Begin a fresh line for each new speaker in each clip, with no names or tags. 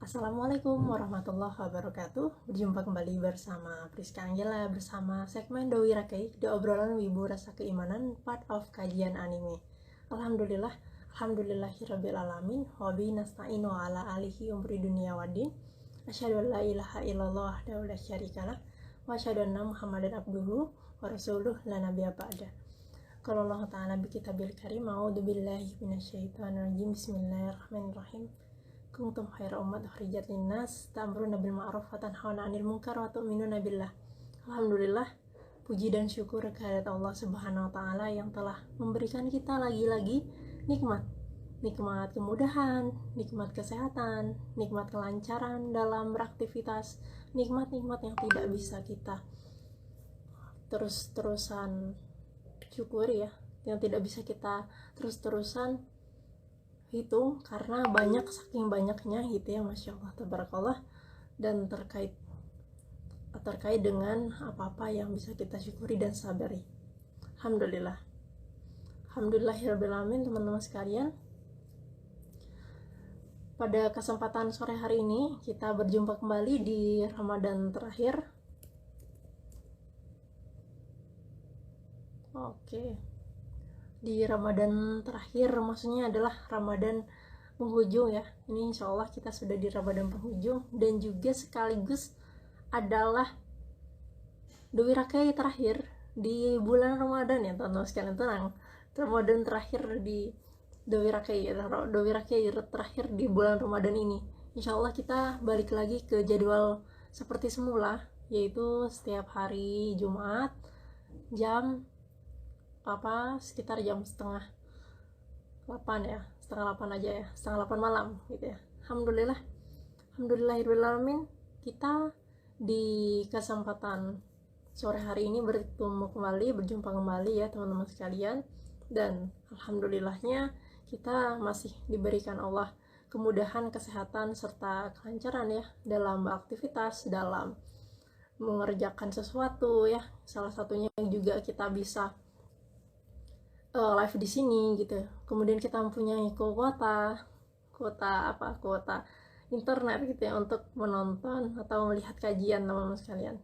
Assalamualaikum warahmatullahi wabarakatuh. Berjumpa kembali bersama Priska Angela bersama segmen Doi Rakai, di obrolan Wibu Rasa Keimanan, part of kajian anime. Alhamdulillahirabbil alamin, wa bihi nasta'inu ala alihi umri dunia waddin. Asyhadu an la ilaha illallah wahdahu la syarikalah wa asyhadu anna Muhammadan abduhu wa rasuluh la nabiyya ba'da. Qala Allah ta'ala bi kitabil karim, a'udzu billahi minasyaitonir rajim. Bismillahirrahmanirrahim. Kuntum khaira ummat ukhrijat linnas ta'muruna bil ma'ruf wa tanhauna 'anil munkar wa tu'minuna billah. Alhamdulillah, puji dan syukur kehadirat Allah Subhanahu wa taala yang telah memberikan kita lagi-lagi nikmat kemudahan, nikmat kesehatan, nikmat kelancaran dalam beraktivitas, nikmat-nikmat yang tidak bisa kita terus-terusan syukuri ya, yang tidak bisa kita terus-terusan hitung karena saking banyaknya gitu ya, Masya Allah, tabarakallah. Dan terkait dengan apa-apa yang bisa kita syukuri dan sabari. Alhamdulillahirabbil alamin. Teman-teman sekalian, pada kesempatan sore hari ini kita berjumpa kembali di Ramadan terakhir. Di Ramadan terakhir, maksudnya adalah Ramadan penghujung ya. Ini insya Allah kita sudah di Ramadan penghujung, dan juga sekaligus adalah Doi Rakai terakhir di bulan Ramadan ya, teman-teman sekalian. Tenang, Ramadan terakhir di Doi Rakai terakhir di bulan Ramadan ini. Insya Allah kita balik lagi ke jadwal seperti semula, yaitu setiap hari Jumat jam sekitar jam setengah 8 ya, setengah 8 aja ya, setengah 8 malam gitu ya. Alhamdulillahirrahmanirrahim, kita di kesempatan sore hari ini berjumpa kembali ya teman-teman sekalian. Dan alhamdulillahnya kita masih diberikan Allah kemudahan, kesehatan, serta kelancaran ya dalam beraktivitas, dalam mengerjakan sesuatu ya. Salah satunya juga kita bisa live di sini gitu. Kemudian kita mempunyai kuota internet gitu ya, untuk menonton atau melihat kajian teman-teman sekalian.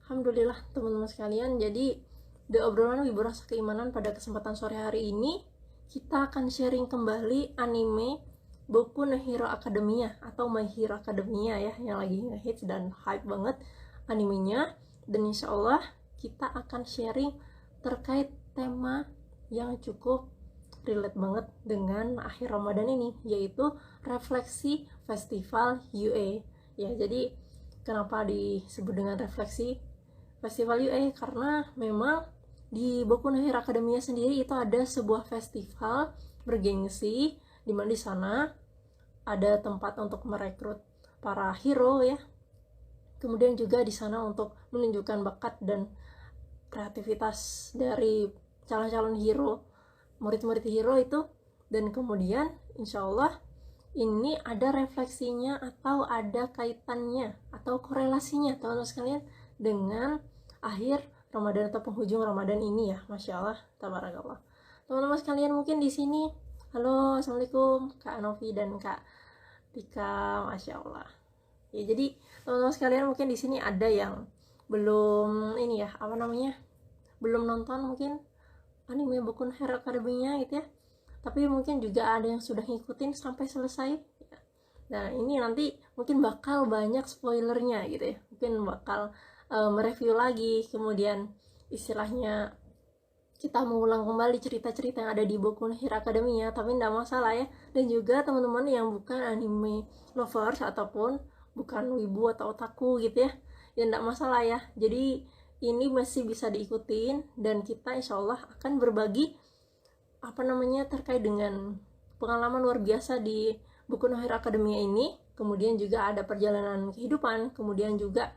Alhamdulillah teman-teman sekalian, jadi di obrolan Wibu Rasa Keimanan pada kesempatan sore hari ini kita akan sharing kembali anime Boku no Hero Academia atau My Hero Academia ya, yang lagi ngehits dan hype banget animenya. Dan insya Allah kita akan sharing terkait tema yang cukup relate banget dengan akhir Ramadan ini, yaitu refleksi festival UA ya. Jadi kenapa disebut dengan refleksi festival UA? Karena memang di Boku no Hero Academia sendiri itu ada sebuah festival bergengsi, dimana di sana ada tempat untuk merekrut para hero ya. Kemudian juga di sana untuk menunjukkan bakat dan kreativitas dari calon-calon hero, murid-murid hero itu. Dan kemudian insya Allah ini ada refleksinya atau ada kaitannya atau korelasinya teman-teman sekalian dengan akhir Ramadan atau penghujung Ramadan ini ya. Masya Allah, tabarakallah. Teman-teman sekalian, mungkin di sini, halo, assalamualaikum Kak Novi dan Kak Tika, Masya Allah ya. Jadi teman-teman sekalian, mungkin di sini ada yang belum belum nonton mungkin anime Boku no Hero Academia gitu ya, tapi mungkin juga ada yang sudah ngikutin sampai selesai ya. Nah ini nanti mungkin bakal banyak spoilernya gitu ya, mungkin bakal mereview lagi, kemudian istilahnya kita mengulang kembali cerita-cerita yang ada di Boku no Hero Academia, tapi tidak masalah ya. Dan juga teman-teman yang bukan anime lovers ataupun bukan wibu atau otaku gitu ya, ya tidak masalah ya. Jadi ini masih bisa diikutin, dan kita insya Allah akan berbagi terkait dengan pengalaman luar biasa di Boku no Hero Academia ini. Kemudian juga ada perjalanan kehidupan, kemudian juga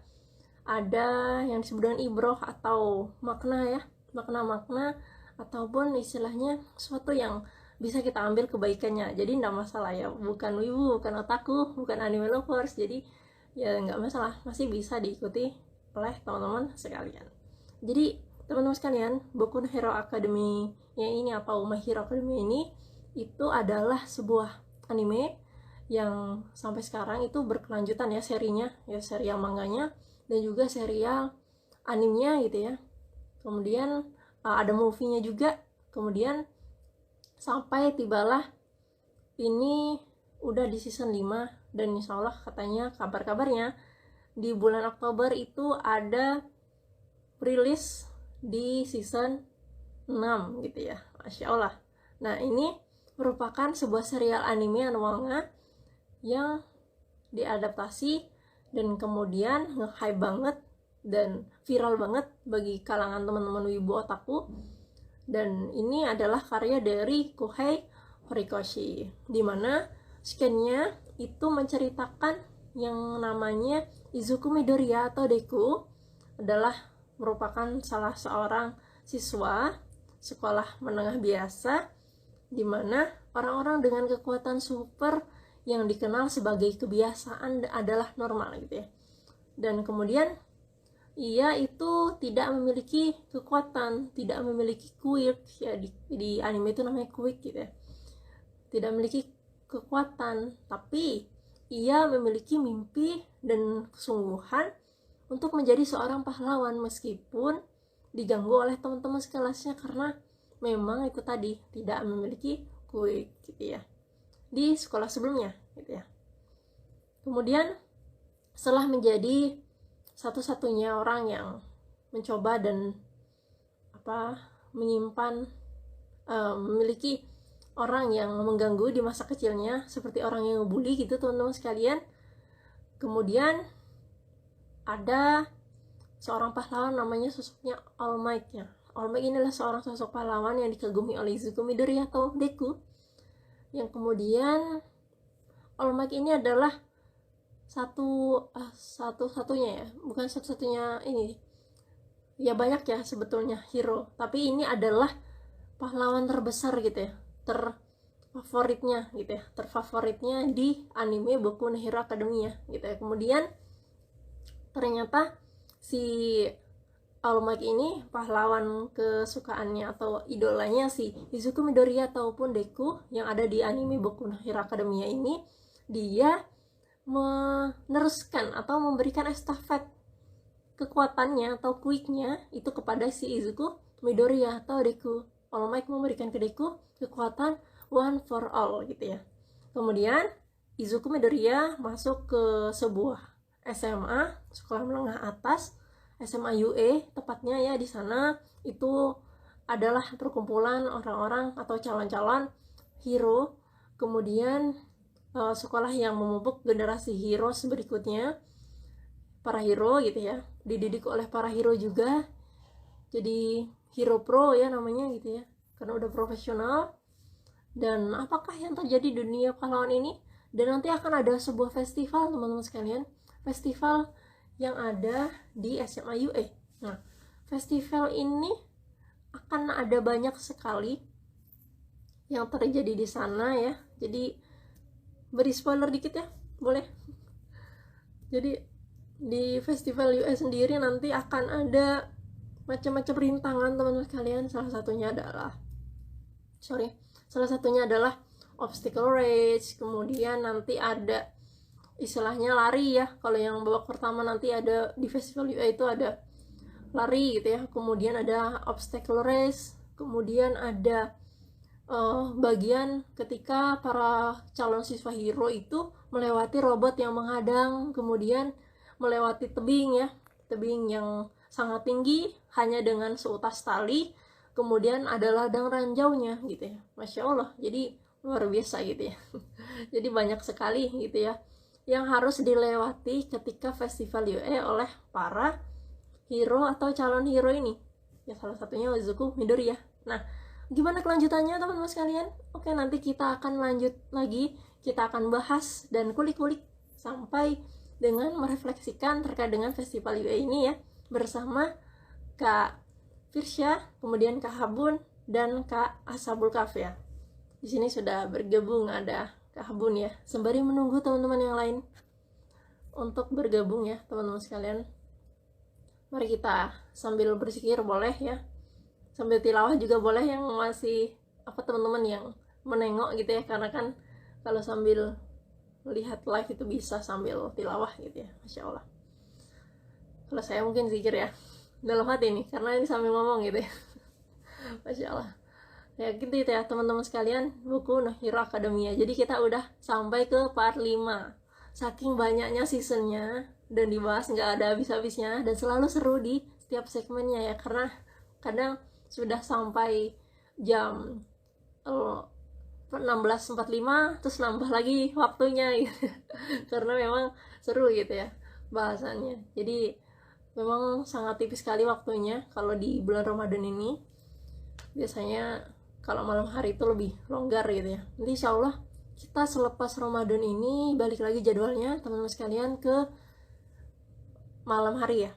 ada yang disebut dengan ibroh atau makna ya, makna ataupun istilahnya sesuatu yang bisa kita ambil kebaikannya. Jadi tidak masalah ya, bukan wibu, bukan otaku, bukan anime lovers, jadi ya nggak masalah, masih bisa diikuti oleh teman-teman sekalian. Jadi teman-teman sekalian, Boku no Hero Academia ini atau My Hero Academia ini itu adalah sebuah anime yang sampai sekarang itu berkelanjutan ya serinya, ya serial manganya dan juga serial animenya gitu ya. Kemudian ada movie-nya juga. Kemudian sampai tibalah ini udah di season 5 dan insya Allah katanya kabar-kabarnya di bulan Oktober itu ada rilis di season 6 gitu ya, Masya Allah. Nah ini merupakan sebuah serial anime manga yang diadaptasi dan kemudian nge-hype banget dan viral banget bagi kalangan teman-teman wibu otaku. Dan ini adalah karya dari Kohei Horikoshi, dimana scan-nya itu menceritakan yang namanya Izuku Midoriya atau Deku adalah merupakan salah seorang siswa sekolah menengah biasa, dimana orang-orang dengan kekuatan super yang dikenal sebagai kebiasaan adalah normal gitu ya. Dan kemudian ia itu tidak memiliki kekuatan, tidak memiliki quirk ya, di anime itu namanya quirk gitu ya. Tidak memiliki kekuatan, tapi ia memiliki mimpi dan kesungguhan untuk menjadi seorang pahlawan meskipun diganggu oleh teman-teman sekelasnya karena memang itu tadi tidak memiliki quirk gitu ya di sekolah sebelumnya gitu ya. Kemudian setelah menjadi satu-satunya orang yang mencoba dan menyimpan memiliki orang yang mengganggu di masa kecilnya seperti orang yang ngebully gitu teman-teman sekalian. Kemudian ada seorang pahlawan namanya sosoknya All Might ya. All Might inilah seorang sosok pahlawan yang dikagumi oleh Izuku Midoriya atau Deku, yang kemudian All Might ini adalah satu-satunya ya, bukan satu-satunya ini ya, banyak ya sebetulnya hero, tapi ini adalah pahlawan terbesar gitu ya, terfavoritnya gitu ya, terfavoritnya di anime Boku no Hero Academia gitu ya. Kemudian ternyata si All Might ini pahlawan kesukaannya atau idolanya si Izuku Midoriya ataupun Deku yang ada di anime Boku no Hero Academia ini, dia meneruskan atau memberikan estafet kekuatannya atau quicknya itu kepada si Izuku Midoriya atau Deku. All Might memberikan ke Deku kekuatan one for all gitu ya. Kemudian Izuku Midoriya masuk ke sebuah SMA, sekolah menengah atas, SMA UE tepatnya ya. Di sana itu adalah perkumpulan orang-orang atau calon-calon hero. Kemudian sekolah yang memupuk generasi heroes berikutnya, para hero gitu ya, dididik oleh para hero juga, jadi hero pro ya namanya gitu ya, karena udah profesional. Dan apakah yang terjadi di dunia pahlawan ini? Dan nanti akan ada sebuah festival teman-teman sekalian, festival yang ada di SMA UE. Nah, festival ini akan ada banyak sekali yang terjadi di sana ya. Jadi beri spoiler dikit ya, boleh? Jadi di festival US sendiri nanti akan ada macam-macam rintangan teman-teman sekalian. Salah satunya adalah obstacle race. Kemudian nanti ada istilahnya lari ya. Kalau yang babak pertama nanti ada di festival US itu ada lari gitu ya. Kemudian ada obstacle race. Kemudian ada bagian ketika para calon siswa hero itu melewati robot yang menghadang, kemudian melewati tebing ya, tebing yang sangat tinggi hanya dengan seutas tali, kemudian ada ladang ranjaunya gitu ya. Masya Allah, jadi luar biasa gitu ya. Jadi banyak sekali gitu ya yang harus dilewati ketika festival UE oleh para hero atau calon hero ini ya, salah satunya Izuku Midoriya. Nah, gimana kelanjutannya teman-teman sekalian? Oke, nanti kita akan lanjut lagi, kita akan bahas dan kulik-kulik sampai dengan merefleksikan terkait dengan festival UE ini ya, bersama Kak Firsya, kemudian Kak Habun dan Kak Ashabul Kahfi ya. Di sini sudah bergabung ada Kak Habun ya, sembari menunggu teman-teman yang lain untuk bergabung ya teman-teman sekalian. Mari kita sambil berzikir boleh ya, sambil tilawah juga boleh yang masih teman-teman yang menengok gitu ya, karena kan kalau sambil lihat live itu bisa sambil tilawah gitu ya, Masya Allah. Kalau saya mungkin zikir ya dalam hati nih, karena ini sambil ngomong gitu ya. Masya Allah. Ya gitu ya teman-teman sekalian, buku No Hero Academia. Jadi kita udah sampai ke part 5. Saking banyaknya seasonnya dan dibahas nggak ada habis-habisnya, dan selalu seru di setiap segmennya ya, karena kadang sudah sampai jam 16.45 terus nambah lagi waktunya gitu. Karena memang seru gitu ya bahasannya. Jadi memang sangat tipis sekali waktunya kalau di bulan Ramadan ini. Biasanya kalau malam hari itu lebih longgar gitu ya. Nanti insya Allah kita selepas Ramadan ini balik lagi jadwalnya teman-teman sekalian ke malam hari ya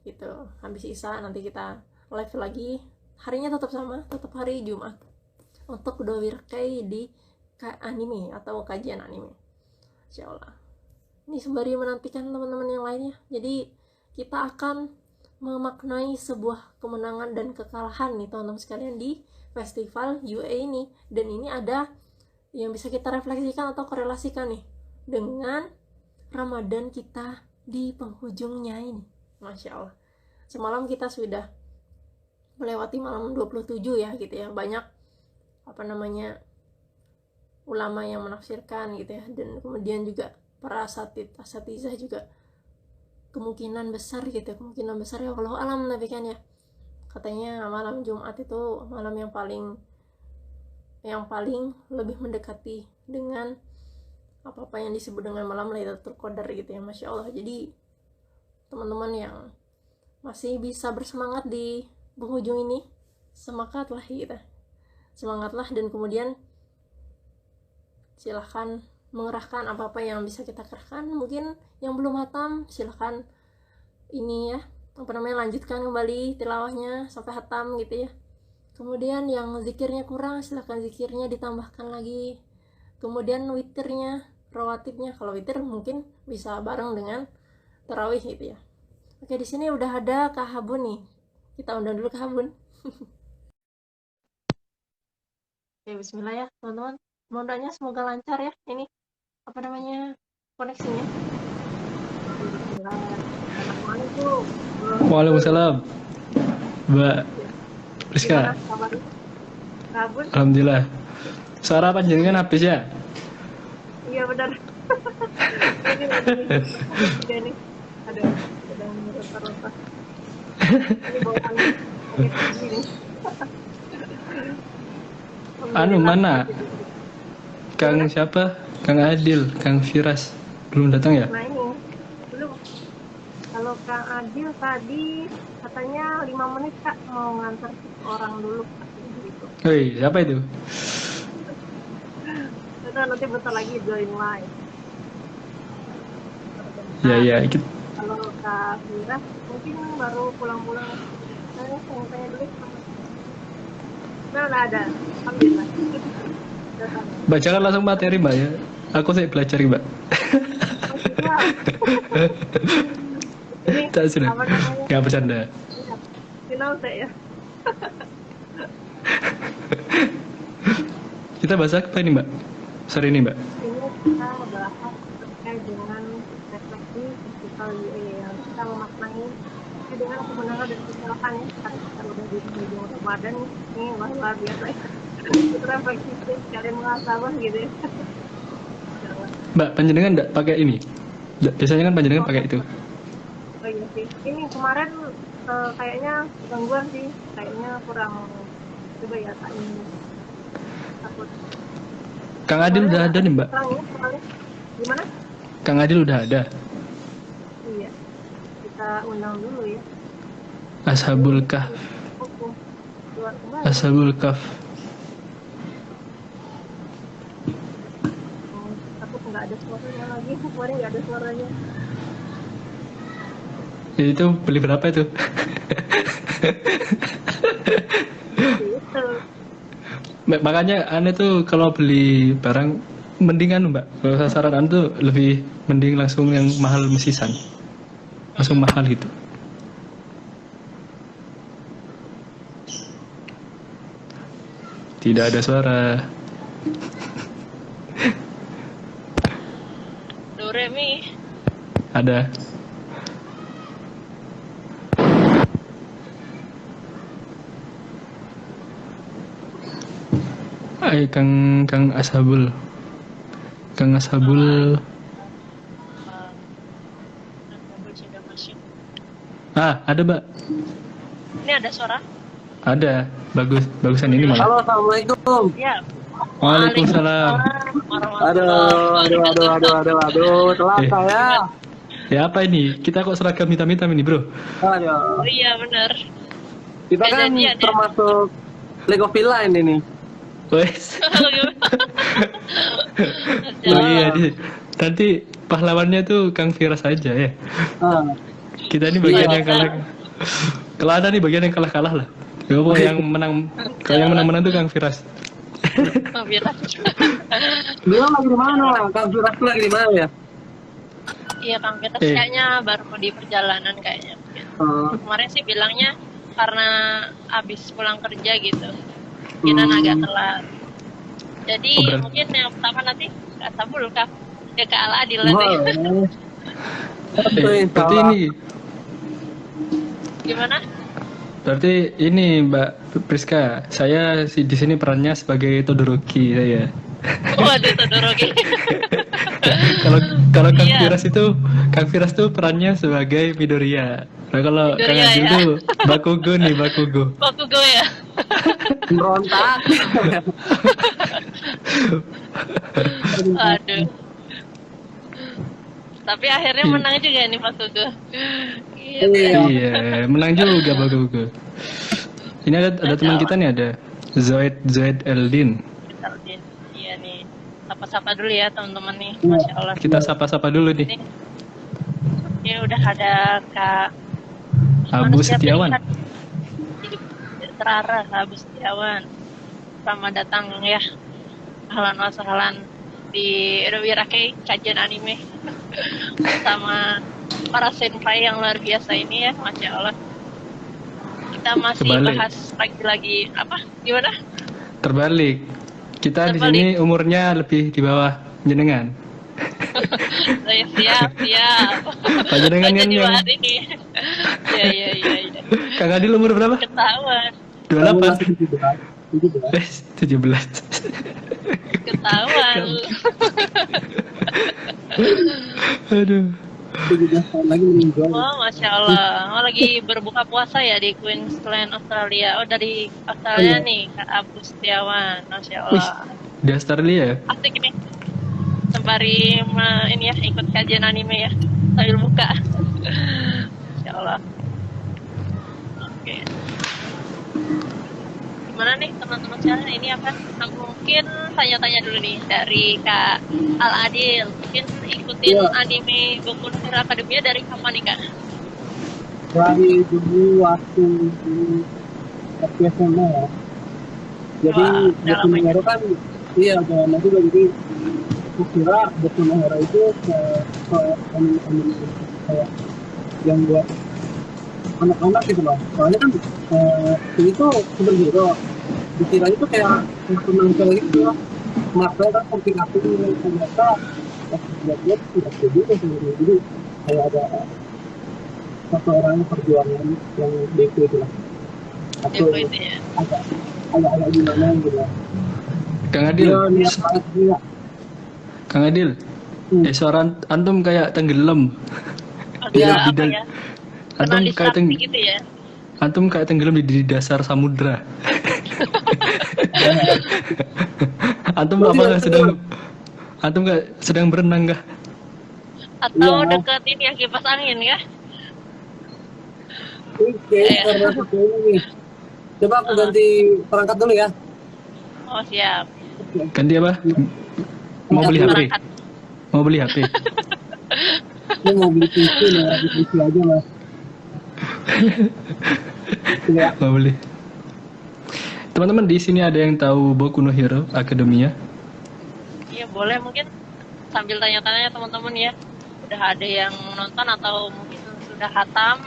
gitu. Habis Isya nanti kita live lagi, harinya tetap sama, tetap hari Jumat, untuk Dowirkai di anime atau kajian anime, insya Allah. Ini sembari menantikan teman-teman yang lainnya. Jadi kita akan memaknai sebuah kemenangan dan kekalahan nih teman-teman sekalian di festival UA ini. Dan ini ada yang bisa kita refleksikan atau korelasikan nih dengan Ramadan kita di penghujungnya ini, Masya Allah. Semalam kita sudah melewati malam 27 ya gitu ya. Banyak ulama yang menafsirkan gitu ya, dan kemudian juga para asatizah juga kemungkinan besar ya Allah alam tapi kan ya, katanya malam Jumat itu malam yang paling lebih mendekati dengan apa yang disebut dengan malam Lailatul Qadar gitu ya, Masya Allah. Jadi teman-teman yang masih bisa bersemangat di penghujung ini, semangatlah kita, semangatlah, dan kemudian silahkan mengerahkan apa-apa yang bisa kita kerahkan. Mungkin yang belum hatam silahkan ini ya lanjutkan kembali tilawahnya sampai hatam gitu ya. Kemudian yang zikirnya kurang silahkan zikirnya ditambahkan lagi. Kemudian witirnya, rawatibnya, kalau witir mungkin bisa bareng dengan tarawih gitu ya. Oke, di sini udah ada Kak Habun nih, kita undang dulu Kak Habun. Oke, bismillah ya teman-teman. Mohon doanya semoga lancar ya ini koneksinya. Assalamualaikum.
Waalaikumsalam, Mbak Rizka. Alhamdulillah. Suara panjenengan habis ya?
Iya benar. Ini ada rota-rota. Ini bawaan ini.
Anu mana? Kang siapa? Kang Adil, Kang Firas belum datang ya?
Nah ini belum. Kalau Kang Adil tadi katanya 5 menit Kak mau ngantar orang dulu gitu.
Hei, siapa itu?
Nanti bentar lagi join live.
Ya, ikut.
Kalau Kak Firas mungkin baru pulang-pulang. Saya tanya dulu. Nah, ada. Alhamdulillah.
Mbak jangan langsung materi Mbak ya. Aku saya belajar Mbak. Tak sudah. Gak bercanda.
Final saya.
Kita bahas apa ini Mbak? Sore ini Mbak?
Ini kita bahas terkait dengan refleksi festival UA yang kita memaknai dengan kemenangan dan kekalahan ya. Karena kita udah di ujung Ramadan ini luar biasa ya. Kita refleksi sekalian muhasabah gitu ya.
Mbak, panjenengan enggak pakai ini? Biasanya kan panjenengan pakai itu.
Oh iya sih. Ini kemarin kayaknya gangguan sih. Kayaknya kurang, coba ya Kak ini. Takut.
Kang Adil udah ada nih Mbak.
Gimana?
Kang Adil udah ada.
Iya. Kita undang dulu ya.
Ashabul Kahf. Ashabul Kahf.
Takut nggak ada suaranya lagi. Kemarin nggak ada suaranya.
Itu beli berapa itu?
Itu.
Makanya aneh tuh kalau beli barang mendingan Mbak. Kalau sasaran tuh lebih mending langsung yang mahal mesisan. Langsung mahal gitu. Tidak ada suara. Ada. Kang Kang Ashabul. Kang Ashabul.
Sudah masuk.
Ada, Mbak.
Ini ada suara?
Ada. Bagusan ini malah.
Halo, assalamualaikum.
Ya.
Waalaikumsalam.
Aduh, telat
Eh.
saya.
Ya apa ini? Kita kok seragam hitam-hitam ini, Bro?
Aduh,
Oh iya benar.
kita kan
Janjian, ya?
termasuk Lego Villain ini.
Wes. Oh iya, nanti pahlawannya tuh Kang Firas aja ya.
Ah,
Kita ini bagian
Iya,
yang kalah. Kalau ada nih bagian yang kalah-kalah lah. Ya, pokoknya yang menang, kalau yang menang-menang tuh Kang Firas.
Biar
Beliau lagi di mana? Kang Firas tuh lagi di mana ya?
iya Kang Peter
Eh.
kayaknya baru mau di perjalanan kayaknya. Kemarin sih bilangnya karena habis pulang kerja gitu. Mungkinan agak telat. Jadi
Oh, berarti-
mungkin yang pertama nanti Kak Sabul Kak Al Adil nanti.
Berarti ini,
Gimana?
berarti ini Mbak Priska, saya di sini perannya sebagai Todoroki saya.
Waduh Todoroki.
Kalau kalau Kang
Iya.
Kang Firas tuh perannya sebagai Midoriya. Nah kalau Kang
Midoriya,
Adil
ya.
tuh Bakugo nih, Bakugo.
Bakugo ya.
Berontak.
Aduh. Tapi akhirnya menang juga nih Bakugo. Gitu.
Iya.
Iya, menang juga Bakugo. Ini ada teman kita nih, ada Zoid Eldin.
Iya nih. Sapa-sapa dulu ya teman-teman nih.
Iya.
Masya Allah.
Kita sapa-sapa dulu nih.
Ini udah ada Kak
Abu
Manusia
Setiawan.
Pelikat. Hidup terarah Abu Setiawan. Selamat datang ya. Ahlan wa sahlan di Wirake kajian anime sama para senpai yang luar biasa ini ya, Masya Allah. Kita masih
Kebalik.
bahas lagi-lagi apa? Gimana?
Terbalik. Kita di
Terbalik.
sini umurnya lebih di bawah jenengan.
Saya siap.
Panjenengan
Saya
kan
jadi
yang-
bahas ini. Iya.
Kang Adil umur berapa?
Ketahuan.
28.
17.
17.
Ketahuan.
Aduh.
17 tahun lagi meninggal.
Oh, Masya Allah. Oh, lagi berbuka puasa ya di Queensland, Australia. Oh, dari Australia nih, Kak Abu Setiawan. Masya
Wih,
Allah.
di Australia ya?
Asik ini. Sembari ini ya, ikut kajian anime ya. Sambil buka. Masya Allah. Oke. Gimana nih teman-teman sekarang ini apa? Mungkin tanya-tanya dulu nih dari Kak Al Adil. Mungkin ikutin
Iya.
anime Boku no Hero Academia dari kapan nih Kak?
Dari dulu waktu SMA ya. Jadi
Wah, udah
Boku no
lama
Hero kan, iya udah lama juga. Jadi aku kira Boku no Hero itu anime kayak yang buat anak-anak gitu loh. Soalnya kan ini tuh superhero. Dikira itu kayak senang sekali gitu loh. Marvel kan komplikasi ternyata pas lihat-lihat tidak juga sebenarnya. Jadi kayak ada satu orang perjuangan yang DP itu lah. Atau
Depo itu ya.
agak gimana gitu lah.
Kang Adil.
Dia niat banget juga.
Kang Adil. Suara antum kayak tenggelam.
Agak
Iya,
apa
tidak.
ya?
Antum
Kenal
kayak
distraksi gitu ya.
Antum kayak tenggelam di dasar samudra. Antum apakah Antum nggak sedang berenang kah?
Atau
Iya.
deket ini ya kipas angin ya.
Oke, karena seperti ini nih. Coba aku ganti perangkat dulu ya.
Oh siap.
Ganti apa? Mau beli HP?
Perangkat.
Mau beli HP?
Ini mau beli PC, mau beli PC aja mas. Ya,
Mau beli. Teman-teman di sini ada yang tahu Boku no Hero Academia?
Iya boleh mungkin sambil tanya-tanya teman-teman ya. Udah ada yang nonton atau mungkin sudah hatam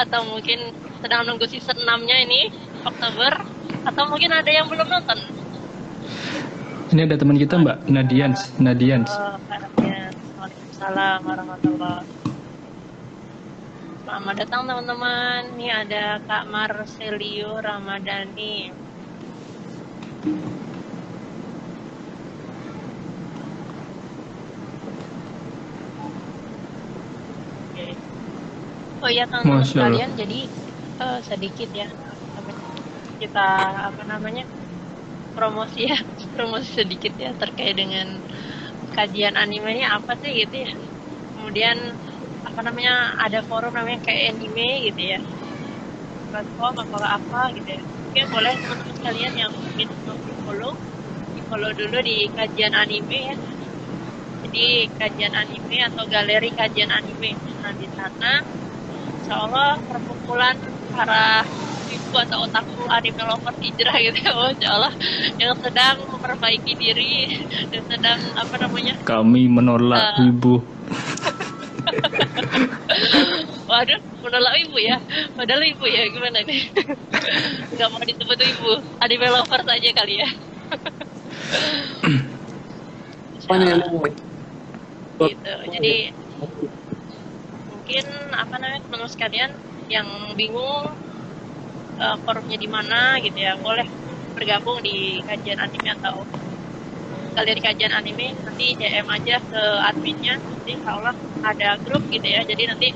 atau mungkin sedang nunggu season 6-nya ini Oktober atau mungkin ada yang belum nonton.
Ini ada teman kita Mbak Nadians.
Kak Rafian. Waalaikumsalam warahmatullahi. Selamat datang teman-teman. Ini ada Kak Marcelio Ramadhani. Oke. Oh iya teman-teman
Masya Allah.
sekalian, jadi sedikit ya kita apa namanya promosi ya, promosi sedikit ya terkait dengan kajian anime ini apa sih gitu ya. Kemudian apa namanya ada forum namanya kayak anime gitu ya, platform atau apa gitu ya. Oke, boleh teman-teman sekalian yang ingin di follow dulu di kajian anime ya. Jadi kajian anime atau galeri kajian anime. Nah di sana insya Allah perkumpulan para ibu atau otaku anime lovers hijrah gitu ya, insya Allah, yang sedang memperbaiki diri dan sedang apa namanya
Kami menolak
eh,
wibu.
waduh, menolak ibu ya, padahal ibu ya gimana nih. Nggak mau disebut ibu, anime lovers aja kali ya. Insya
Apanya yang
Allah
mau?
gitu. Jadi mungkin apa namanya teman-teman sekalian yang bingung forumnya di mana gitu ya, boleh bergabung di kajian anime atau galeri kajian anime, nanti DM aja ke adminnya, nanti insya Allah ada grup gitu ya, jadi nanti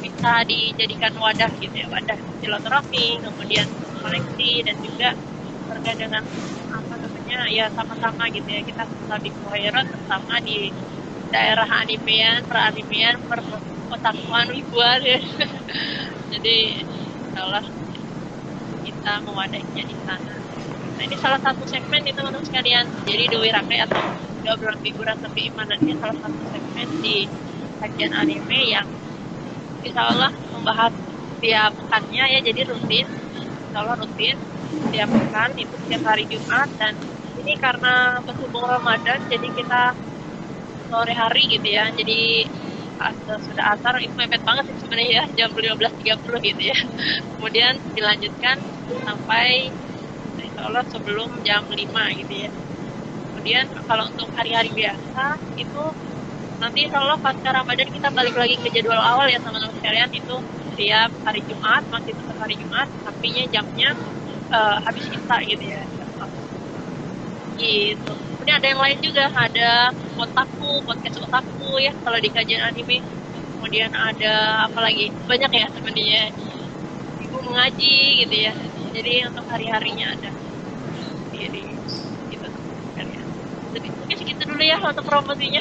bisa dijadikan wadah gitu ya, wadah silaturahmi, kemudian koneksi, dan juga terkait dengan apa namanya ya sama-sama gitu ya, kita lebih khairat bersama di daerah animean, peranimean, perotakuan, wibuan ya. Jadi insya Allah kita mewadahinya di sana. Nah ini salah satu segmen nih teman-teman sekalian. Jadi Dewi Rakai atau Obrolan Figuran Tapi Iman ini salah satu segmen di kajian anime yang insya Allah membahas tiap pekannya ya, jadi rutin, insya Allah rutin tiap pekan itu setiap hari Jumat. Dan ini karena berhubung Ramadan jadi kita sore hari gitu ya, jadi sudah asar itu mepet banget sih sebenarnya ya, jam 15.30 gitu ya. Kemudian dilanjutkan sampai insya Allah sebelum jam 5 gitu ya. Kemudian kalau untuk hari-hari biasa itu nanti insya Allah pasca Ramadan kita balik lagi ke jadwal awal ya teman-teman sekalian, itu tiap hari Jumat, masih tetap hari Jumat, tapinya jamnya habis isya gitu ya. Gitu. Kemudian ada yang lain juga, ada podcast otaku ya kalau di kajian anime. Kemudian ada apa lagi? Banyak ya sebenarnya. Ibu mengaji gitu ya. Jadi untuk hari-harinya ada. Jadi gitu sekalian. Jadi mungkin segitu dulu ya untuk promosinya.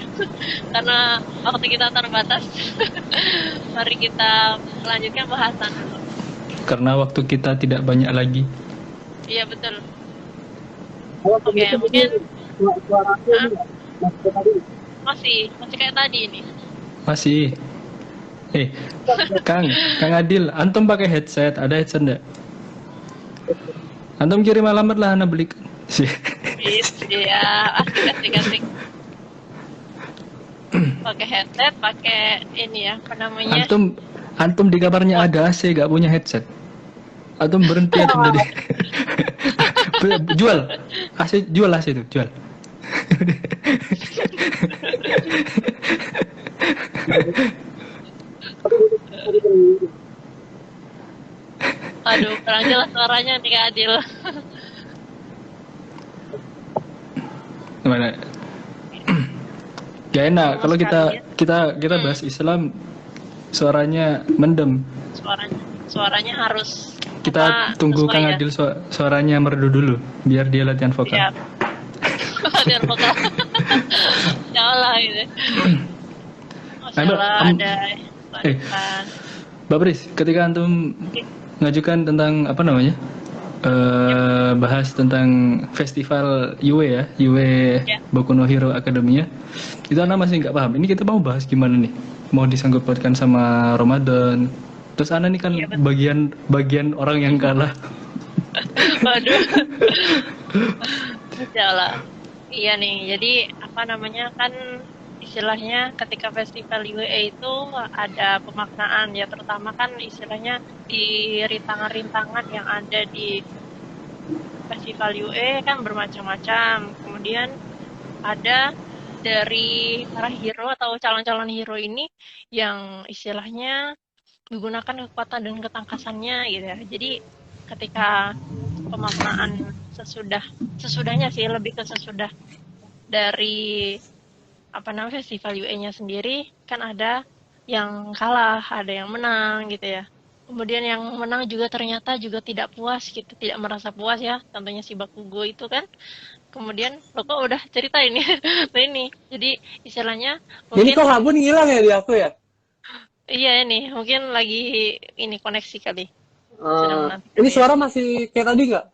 Karena waktu kita terbatas. Mari kita melanjutkan bahasan dulu.
Karena waktu kita tidak banyak lagi.
Iya betul.
Kalau
Oke, mungkin
suara aku
ah,
ini nggak? Masih kayak tadi.
masih kayak tadi ini.
Masih. Kang Adil, antum pakai headset? Ada headset enggak? Antum kirim alamat lah, ana belikan.
Iya, asik. Pakai headset, pakai ini ya, apa namanya?
Antum di kamarnya ada AC, gak punya headset. Antum berhenti antum tadi. Jual AC itu, jual.
Aduh, kurang jelas suaranya nih Kak Adil.
Gimana? Gak enak
Sama
kalau
sekali
kita bahas Islam suaranya mendem.
suaranya harus
Kita tunggu
sesuai
Kang
ya.
Adil suaranya merdu dulu biar dia latihan vokal.
Siap. Latihan vokal. Ya Allah gitu. Masya Allah ada latihan.
Mbak Pris, ketika antum ngajukan tentang apa namanya? Bahas tentang festival UW ya, UW Boku no Hero Academia. Itu Ana masih nggak paham. Ini kita mau bahas gimana nih? Mau disangkut pautkan sama Ramadan. Terus Ana nih kan bagian orang yang kalah.
Waduh. Masya Allah. Iya nih, jadi apa namanya kan istilahnya ketika festival UWE itu ada pemaknaan ya, terutama kan istilahnya di rintangan-rintangan yang ada di festival UWE kan bermacam-macam. Kemudian ada dari para hero atau calon-calon hero ini yang istilahnya menggunakan kekuatan dan ketangkasannya gitu ya. Jadi ketika pemaknaan sesudahnya sih, lebih ke sesudah dari festival UE-nya sendiri, kan ada yang kalah, ada yang menang gitu ya. Kemudian yang menang juga ternyata juga tidak puas gitu, tidak merasa puas ya. Contohnya si Bakugo itu kan. Kemudian lo kok udah cerita ini. Nah ini. Jadi istilahnya
Ini
mungkin
kok Habun hilang ya di aku ya?
iya ini, mungkin lagi ini koneksi kali. Sedang menanti
Ini
kali ya.
suara masih kayak tadi nggak?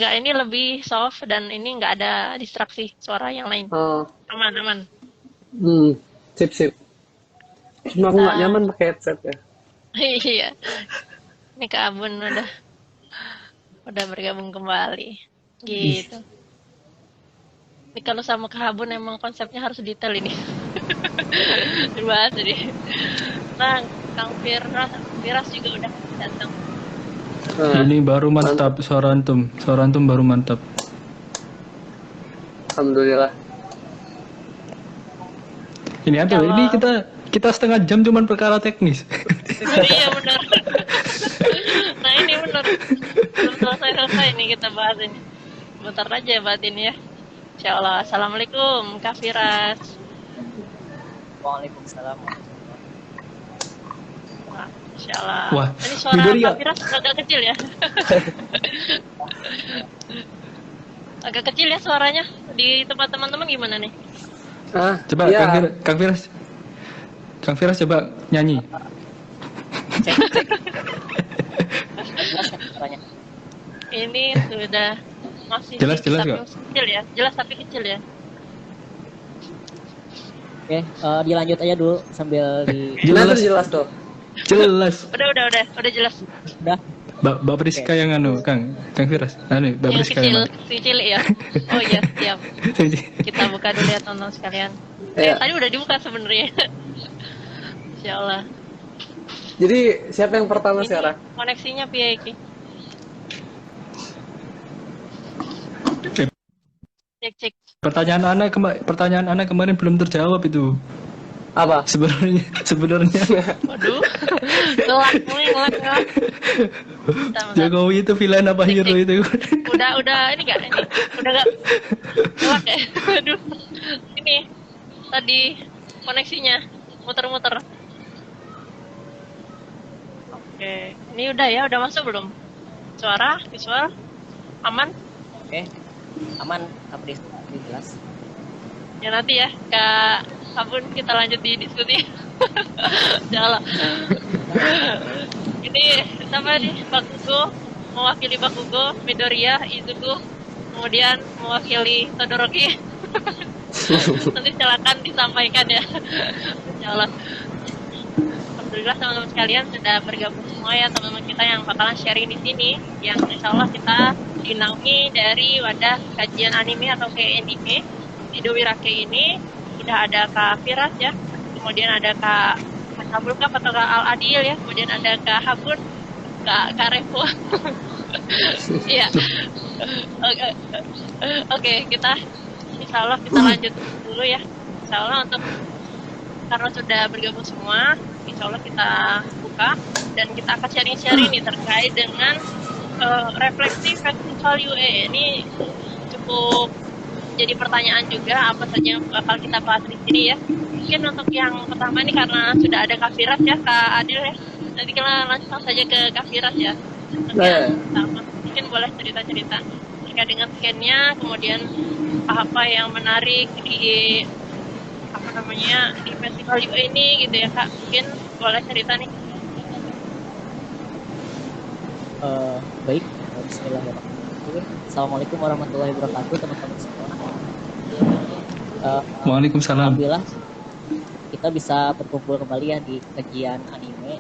Enggak, ini lebih soft dan ini enggak ada distraksi suara yang lain. Aman, aman.
Sip. Cuma aku nggak nyaman pakai headset ya.
Iya. Ini Kak Abun udah bergabung kembali. Gitu. Ini kalau sama Kak Abun emang konsepnya harus detail ini. Dibahas jadi. Nah, Kang Firas juga udah datang.
Ini baru mantap suara antum baru mantap.
Alhamdulillah.
Ini apa? Ini kita setengah jam cuman perkara teknis.
Iya benar. Nah ini benar. Belum selesai nih kita bahas ini. Bentar aja bahas ini ya. Insyaallah. Assalamualaikum Kak Firas.
Waalaikumsalam.
Wah, insyaallah.
Wah,
ini suara
Midori
Kak Firas agak kecil ya. Agak kecil ya suaranya. Di tempat teman-teman gimana nih?
Coba
iya.
Kang Firas coba nyanyi.
Cek. Jelas kan suaranya?
Ini sudah masih
Jelas
tapi
nggak?
kecil ya. Jelas tapi kecil ya.
Oke, dilanjut aja dulu sambil di
Jelas tuh.
Jelas.
Udah jelas.
udah.
Mbak Priska yang Kang Firas. Mbak
Yang
Priska
kecil ya. Oh iya, siap. Kita buka dulu ya tonton sekalian. Tadi udah dibuka sebenarnya. Insyaallah.
Jadi siapa yang pertama sekarang?
Koneksinya piye iki? Cek.
Pertanyaan Ana kemarin belum terjawab itu.
Apa?
Sebenarnya.
Waduh. Ngelak. Bentar.
Jokowi itu villain apa
Cek.
hero itu?
Udah ini enggak ini? Udah enggak ngelak ya? Aduh. Ini tadi koneksinya muter-muter. Oke. Ini udah masuk belum? Suara, visual aman?
Oke. Aman, update jelas.
Ya nanti ya Kak Abun kita lanjut di diskusi. Insyaallah. Ini sama nih Bakugo, mewakili Bakugo, Midoriya, Izuku, kemudian mewakili Todoroki. Nanti silakan disampaikan ya. Insyaallah. Alhamdulillah teman-teman sekalian sudah bergabung semua ya teman-teman kita yang bakalan sharing di sini, yang insyaallah kita dinaungi dari wadah kajian anime atau anime di Dowirake ini. Udah ada Kak Firas ya, kemudian ada Kak Habul Kak atau Kak Al Adil ya, kemudian ada Kak Habun, Kak Revo. Iya. Oke, kita insyaallah kita lanjut dulu ya. Insyaallah untuk karena sudah bergabung semua, insyaallah kita buka dan kita akan sharing-sharing nih terkait dengan refleksi festival UE. Ini cukup jadi pertanyaan juga apa saja yang bakal kita bahas di sini ya. Mungkin untuk yang pertama ini karena sudah ada Kak Firas ya, Kak Adil ya. Nanti kita langsung saja ke Kak Firas ya. Untuk yang pertama, mungkin boleh cerita-cerita terkait dengan scan-nya, kemudian apa yang menarik di di festival UE ini gitu ya Kak. Mungkin boleh cerita nih.
Baik, bismillahirrahmanirrahim. Assalamualaikum warahmatullahi wabarakatuh teman-teman semua.
Waalaikumsalam.
Alhamdulillah kita bisa berkumpul kembali ya di kajian anime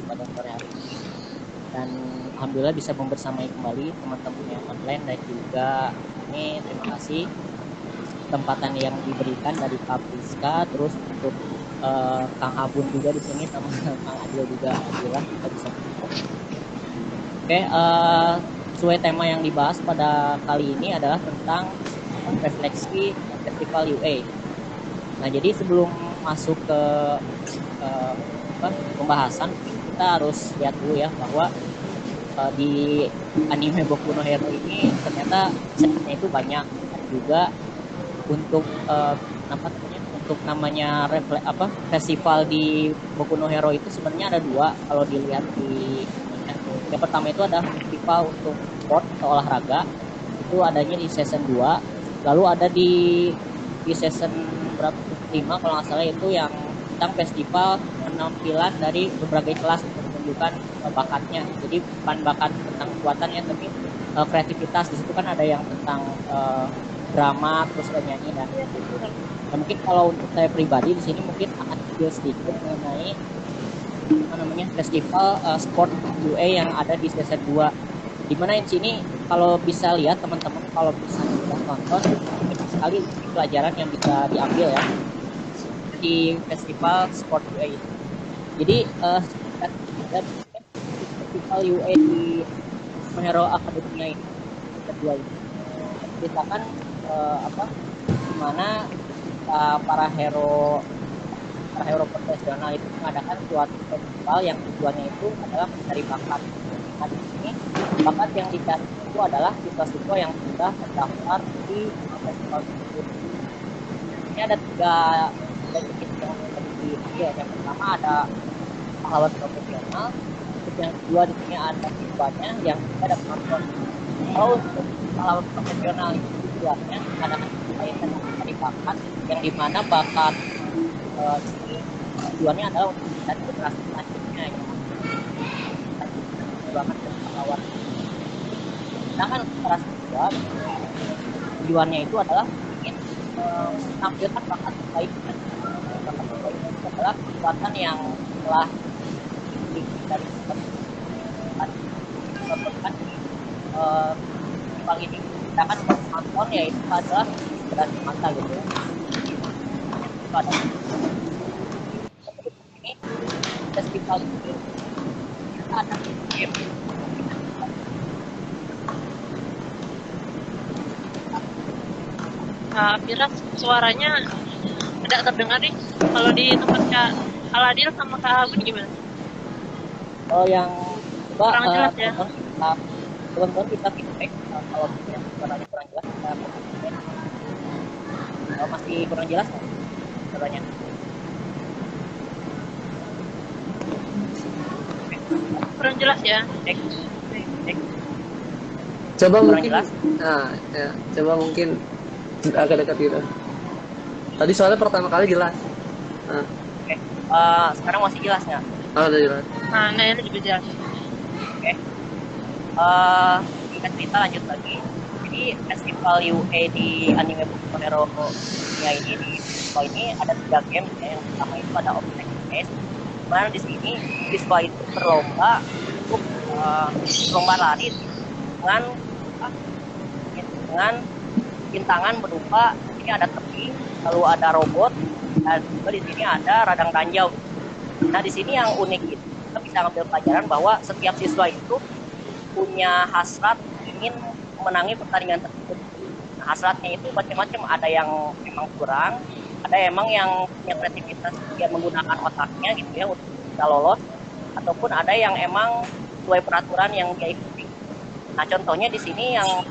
pada sore hari ini, dan alhamdulillah bisa membersamai kembali teman-teman yang online, dan juga ini terima kasih kesempatan yang diberikan dari Kak Priska, terus untuk Kang Abun juga di sini sama Kang Adil juga. Alhamdulillah kita bisa berkumpul. Oke, sesuai tema yang dibahas pada kali ini adalah tentang refleksi festival UA. Nah, jadi sebelum masuk ke pembahasan, kita harus lihat dulu ya bahwa di anime Boku no Hero ini ternyata setnya itu banyak. Dan juga untuk untuk namanya festival di Boku no Hero itu sebenarnya ada dua kalau dilihat di yang pertama itu ada festival untuk sport atau olahraga, itu adanya di season 2. Lalu ada di season berapa 5 kalau nggak salah, itu yang tentang festival penampilan dari berbagai kelas untuk menunjukkan bakatnya. Jadi bukan bakat tentang kekuatannya, tapi kreativitas. Di situ kan ada yang tentang drama, terus nyanyi dan gitu. Nah, mungkin kalau untuk saya pribadi di sini mungkin akan video sedikit mengenai festival sport UA yang ada di season 2. Dimana di sini kalau bisa lihat teman-teman, kalau bisa nonton, banyak sekali pelajaran yang bisa diambil ya di festival sport UA itu. Jadi festival UA di Hero Academia ini kedua ini ceritakan gimana para hero profesional itu mengadakan suatu festival yang tujuannya itu adalah mencari bakat. Nah, di sini bakat yang dicari itu adalah siswa-siswa yang sudah terdaftar di festival tersebut. Ini ada tiga jenis yang terdiri. Yang pertama ada pahlawan profesional, terus yang kedua di sini ada siswanya yang ada penonton. Kalau untuk pahlawan profesional itu tujuannya adalah kaitan mencari bakat, yang dimana bakat tujuannya adalah untuk mencari generasi selanjutnya ya. Bakat pahlawan. Sedangkan untuk para siswa tujuannya itu adalah ingin menampilkan bakat terbaiknya. Bakat terbaiknya itu adalah kekuatan yang telah dimiliki dari sebutkan di ini. Sedangkan untuk penonton yaitu adalah dari mata gitu ya. Itu ada ini festival ini kita ada game.
Firas, suaranya tidak terdengar nih. Kalau di tempat Kak Aladil sama Kak Agun gimana?
Oh, yang
Kurang jelas ya.
Teman-teman kita feedback kalau yang suaranya kurang jelas kita feedback. Masih kurang jelas kan suaranya?
Kurang jelas ya.
Cek.
Coba
Kurang
mungkin
jelas.
coba mungkin agak dekat gitu. Tadi soalnya pertama kali jelas.
Oke. Sekarang masih jelas nggak?
Udah jelas.
Nah, ini lebih jelas.
Oke. Singkat cerita lanjut lagi. Jadi festival UA di anime Boku no Hero nya ini di festival ini ada 3 game ya. Yang pertama itu ada Object Race. Dimana di sini siswa itu berlomba untuk lomba lari dengan rintangan berupa ini ada tepi, lalu ada robot, dan juga di sini ada radang ranjau. Nah, di sini yang unik itu kita bisa ngambil pelajaran bahwa setiap siswa itu punya hasrat ingin menangi pertandingan tersebut. Nah, hasratnya itu macam-macam, ada yang memang kurang, ada emang yang punya kreativitas dia menggunakan otaknya gitu ya untuk bisa lolos, ataupun ada yang emang sesuai peraturan yang dia ikuti. Nah, contohnya di sini yang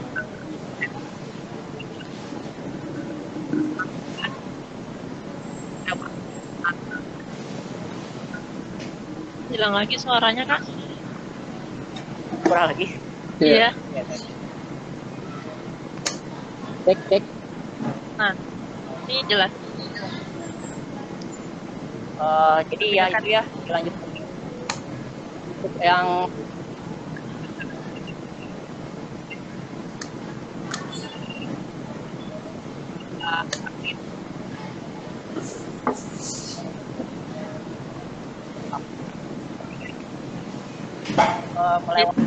Hilang lagi suaranya, Kak.
kurang lagi.
Iya.
Cek.
Nah, ini jelas.
Jadi ya itu ya, lanjut lagi. Untuk yang melewati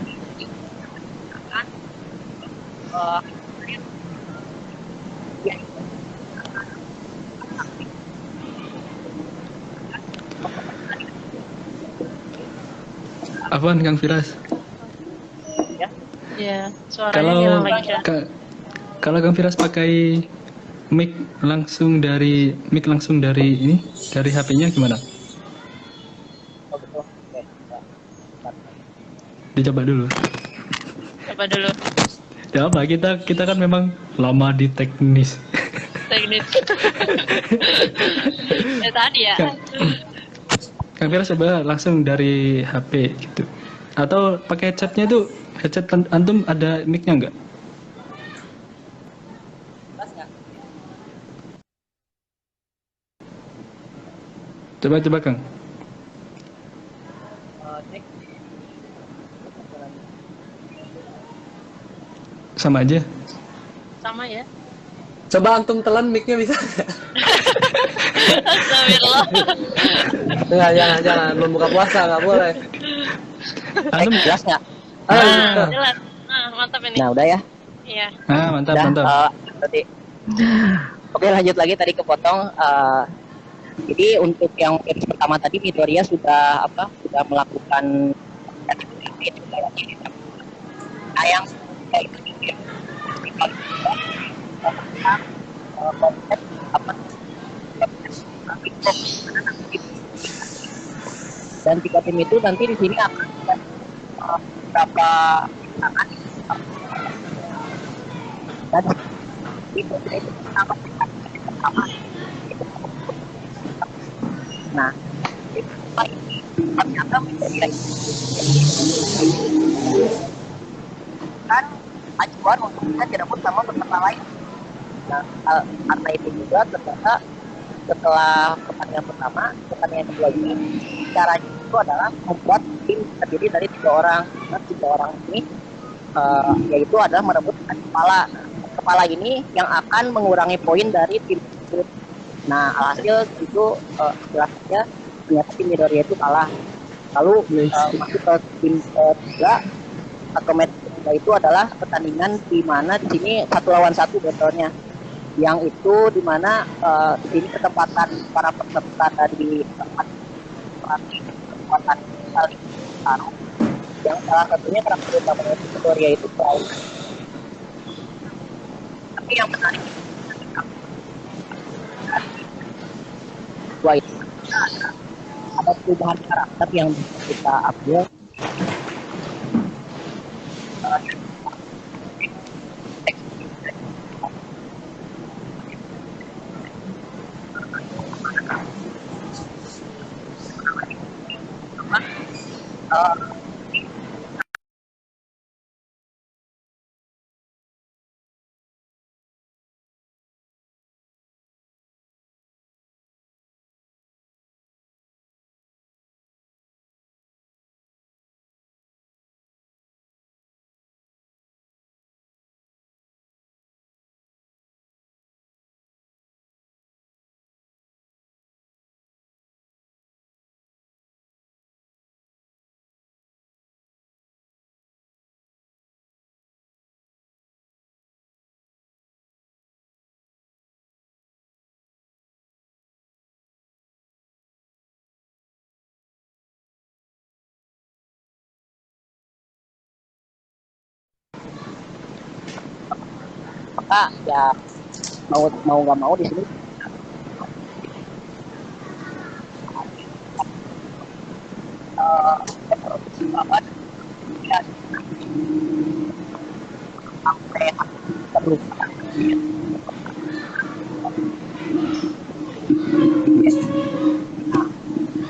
Apaan Kang Firas?
Iya, suaranya
Kalau
hilang lagi, Kak.
kalau Kang Firas pakai mic langsung dari ini dari HP-nya gimana?
betul. Oke.
Dicoba dulu.
Coba dulu
Ya apa, kita kan memang lama di teknis.
teknis. Ya tadi ya.
Kang, Kang Fira coba langsung dari HP gitu. Atau pakai headsetnya tuh, headset antum ada mic-nya nggak?
Jelas nggak?
Coba Kang.
Cek.
Sama aja.
Sama ya.
Coba antum telan mic-nya bisa.
Astagfirullah.
Enggak, jangan membuka puasa nggak boleh.
Antum
Jelas nggak?
Ah,
Jelas. Nah, mantap ini.
Nah udah ya.
Iya.
mantap
Udah,
mantap.
berarti. Oke, lanjut lagi tadi kepotong. Jadi untuk yang episode pertama tadi Midoriya sudah melakukan yang kayak itu konsep apa dan 3 tim itu nanti di sini akan beberapa tangan dan itu sama pertama. Nah, ini ternyata menjadi kan acuan untuk kita tidak pun sama peserta lain. Nah, karena itu juga ternyata setelah pertandingan pertama, pertandingan kedua ini caranya itu adalah membuat tim terdiri dari 3 orang. Nah, 3 orang ini yaitu adalah merebut kepala. Nah, kepala ini yang akan mengurangi poin dari tim tersebut. Nah, alhasil itu jelasnya ternyata tim Midoriya itu kalah. Lalu masuk ke tim ketiga atau match ketiga itu adalah pertandingan di mana di sini 1 lawan 1 betulnya. Yang itu di mana di sini ketempatan para peserta dari tempat pelatih kekuatan saling taruh. Yang salah satunya karakter utamanya Midoriya itu Brown. Tapi yang menarik dua itu ada perubahan karakter yang bisa kita ambil maka ya mau nggak mau di sini apa ya sampai terus.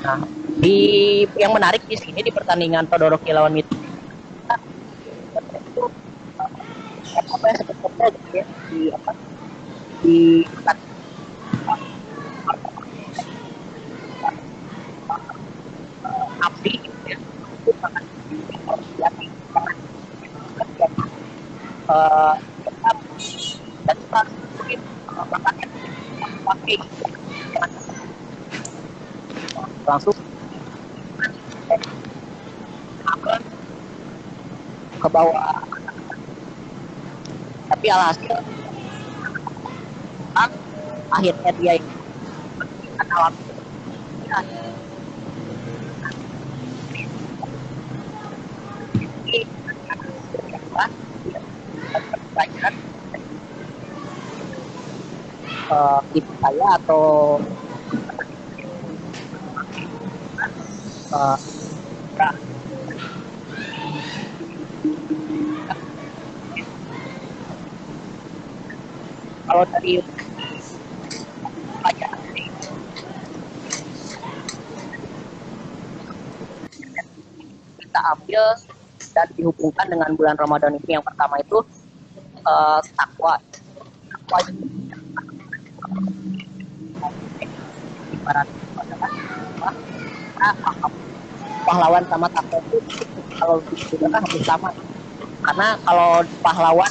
Nah, di yang menarik di sini di pertandingan Todoroki lawan Mito itu apa yang sebetulnya gitu ya di api gitu ya itu sangat hati dan mungkin pakai langsung ke bawah, tapi alhasil akhirnya dia alam pelajaran ibu saya atau kalau dari pelajaran kita ambil dan dihubungkan dengan bulan Ramadan ini, yang pertama itu takwa. Takwa itu ibarat adalah pahlawan sama takwa itu kalau digunakan hampir sama, karena kalau pahlawan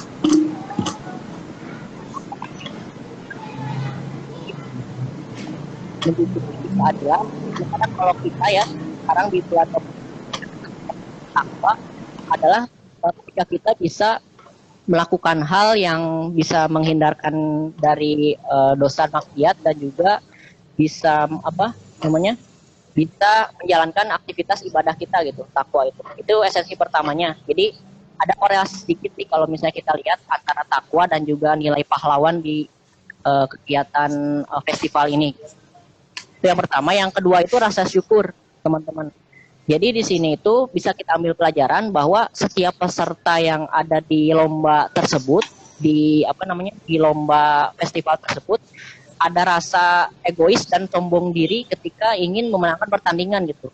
menjadi keadilan, karena kalau kita ya sekarang di bulan takwa adalah ketika kita bisa melakukan hal yang bisa menghindarkan dari dosa maksiat dan juga bisa bisa menjalankan aktivitas ibadah kita gitu. Takwa itu esensi pertamanya. Jadi ada korelasi sedikit nih kalau misalnya kita lihat antara takwa dan juga nilai pahlawan di kegiatan festival ini. Itu yang pertama. Yang kedua itu rasa syukur, teman-teman. Jadi di sini itu bisa kita ambil pelajaran bahwa setiap peserta yang ada di lomba tersebut, di lomba festival tersebut, ada rasa egois dan sombong diri ketika ingin memenangkan pertandingan gitu.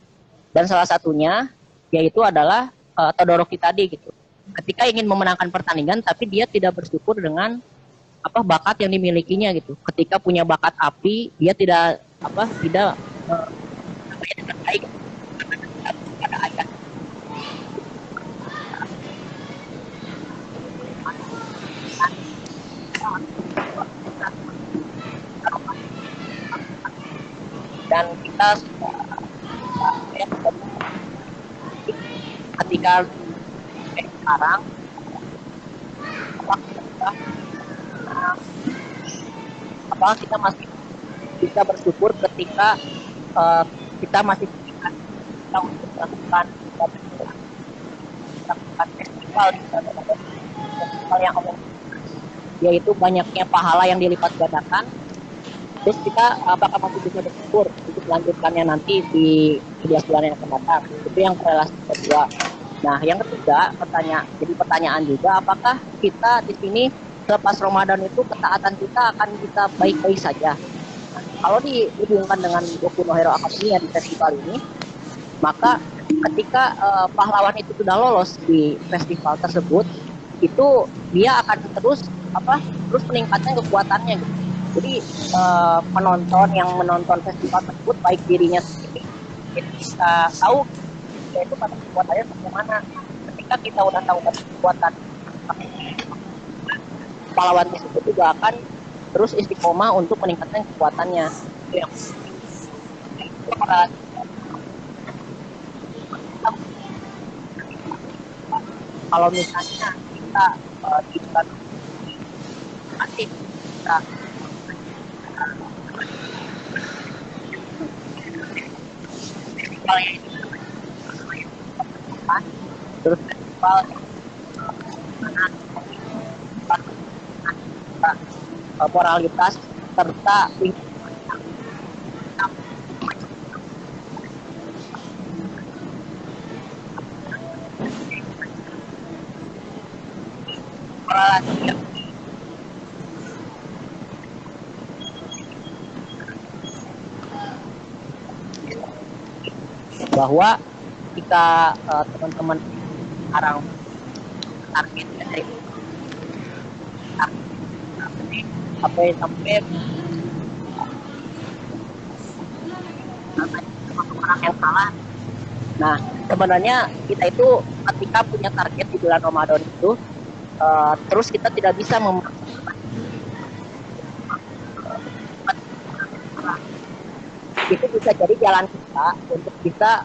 Dan salah satunya yaitu adalah Todoroki tadi gitu. Ketika ingin memenangkan pertandingan tapi dia tidak bersyukur dengan bakat yang dimilikinya gitu. Ketika punya bakat api, dia tidak dengan baik pada ayat. Dan kita ketika sekarang kita masih bisa bersyukur ketika kita masih kita untuk melakukan festival yang yaitu banyaknya pahala yang dilipat gandakan. Terus kita apakah masih bisa bersyukur untuk melanjutkannya nanti di 11 bulan yang akan datang. Itu yang relasi kedua. Nah, yang ketiga jadi pertanyaan juga, apakah kita di sini selepas Ramadan itu ketaatan kita akan kita baik-baik saja? Nah, kalau dihubungkan dengan Boku no Hero Academy di festival ini, maka ketika pahlawan itu sudah lolos di festival tersebut, itu dia akan terus meningkatkan kekuatannya gitu. Jadi penonton yang menonton festival tersebut baik dirinya sendiri bisa tahu yaitu pada kekuatannya bagaimana. Ketika kita udah tahu kekuatan pahlawan tersebut juga akan terus istiqomah untuk meningkatkan kekuatannya. Kalau misalnya kita masih kita terus festival moralitas serta bahwa jika teman-teman sekarang target dari sampai orang yang salah. Nah, sebenarnya kita itu ketika punya target di bulan Ramadan itu terus kita tidak bisa itu bisa jadi jalan kita untuk bisa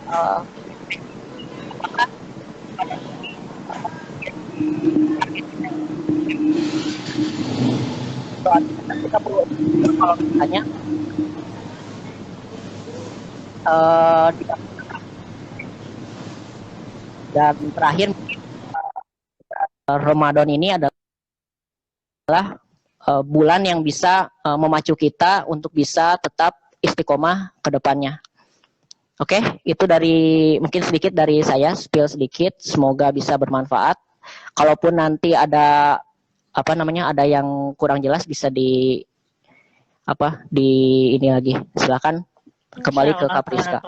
kita perlu kalau misalnya dan terakhir Ramadan ini adalah bulan yang bisa memacu kita untuk bisa tetap istiqomah ke depannya. Oke, itu mungkin sedikit dari saya, spill sedikit, semoga bisa bermanfaat. Kalaupun nanti ada apa namanya ada yang kurang jelas bisa di apa di ini lagi. Silakan kembali ke Kak Priska.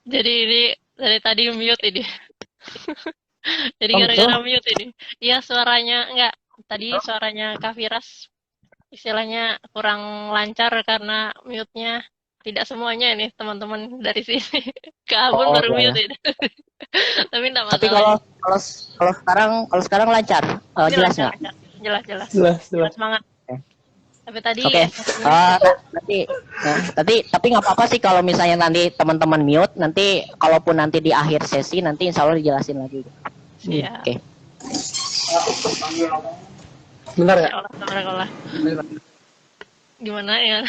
Jadi ini dari tadi mute ini. Jadi
Oh,
gara-gara
betul?
mute ini. Iya suaranya enggak. Tadi suaranya Kak Firas istilahnya kurang lancar karena mute-nya tidak semuanya ini teman-teman dari sini. Kak Abun
Oh,
baru
iya,
mute
ya.
ini. Tapi enggak
Tapi
masalah.
kalau sekarang lancar, jelas nggak?
Jelas.
Jelas,
Jelas
jelas.
banget. Tapi tadi
Oke,
esensinya
tapi nggak apa-apa sih kalau misalnya nanti teman-teman mute, nanti kalaupun nanti di akhir sesi nanti insya Allah dijelasin lagi.
siap.
Oke.
Bentar ya.
Ya Allah, tabarakallah. Gimana ya?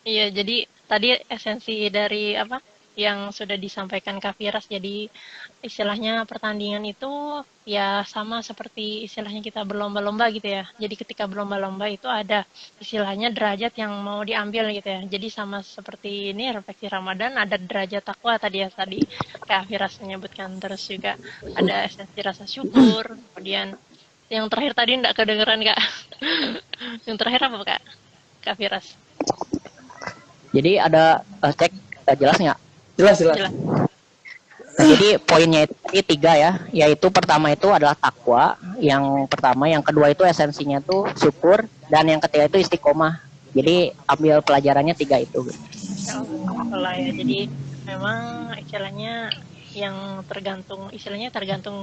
Iya, jadi tadi esensi dari apa yang sudah disampaikan Kak Firas, jadi istilahnya pertandingan itu ya sama seperti istilahnya kita berlomba-lomba gitu ya. Jadi ketika berlomba-lomba itu ada istilahnya derajat yang mau diambil gitu ya. Jadi sama seperti ini refleksi Ramadan ada derajat takwa tadi ya, tadi Kak Firas menyebutkan, terus juga ada esensi rasa syukur, kemudian yang terakhir tadi enggak kedengeran Kak. Yang terakhir apa Kak? Kak Firas.
Jadi ada cek jelas nggak?
Jelas.
Jelas.
Nah, jadi poinnya itu tadi 3 ya, yaitu pertama itu adalah takwa, yang pertama, yang kedua itu esensinya tuh syukur, dan yang ketiga itu istiqomah. Jadi ambil pelajarannya 3 itu.
Alhamdulillah ya. Jadi memang istilahnya yang tergantung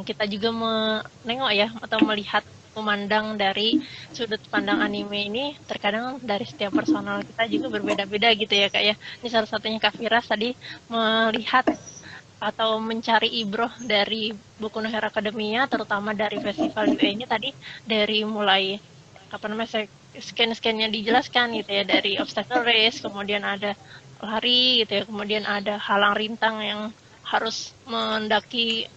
kita juga menengok ya atau melihat memandang dari sudut pandang anime ini terkadang dari setiap personal kita juga berbeda-beda gitu ya Kak ya. Ini salah satunya Kak Firas tadi melihat atau mencari ibroh dari Boku no Hero Academia, terutama dari festival UA ini tadi, dari mulai apa namanya scan-scannya dijelaskan gitu ya, dari obstacle race, kemudian ada lari gitu ya, kemudian ada halang rintang yang harus mendaki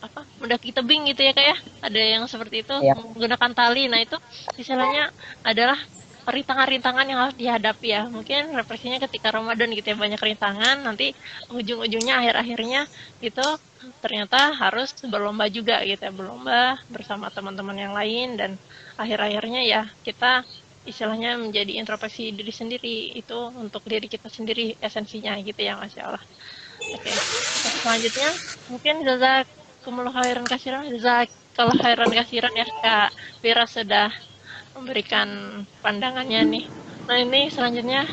tebing gitu ya Kak ya, ada yang seperti itu
Ya.
menggunakan tali. Nah itu istilahnya adalah rintangan-rintangan yang harus dihadapi ya. Mungkin refleksinya ketika Ramadan gitu ya, banyak rintangan, nanti ujung-ujungnya akhir-akhirnya itu ternyata harus berlomba juga gitu ya, berlomba bersama teman-teman yang lain, dan akhir-akhirnya ya kita istilahnya menjadi introspeksi diri sendiri, itu untuk diri kita sendiri esensinya gitu ya, Masya Allah. Oke, selanjutnya mungkin jazakumullah khairan kasiran ya Kak Vira sudah memberikan pandangannya nih. Nah ini selanjutnya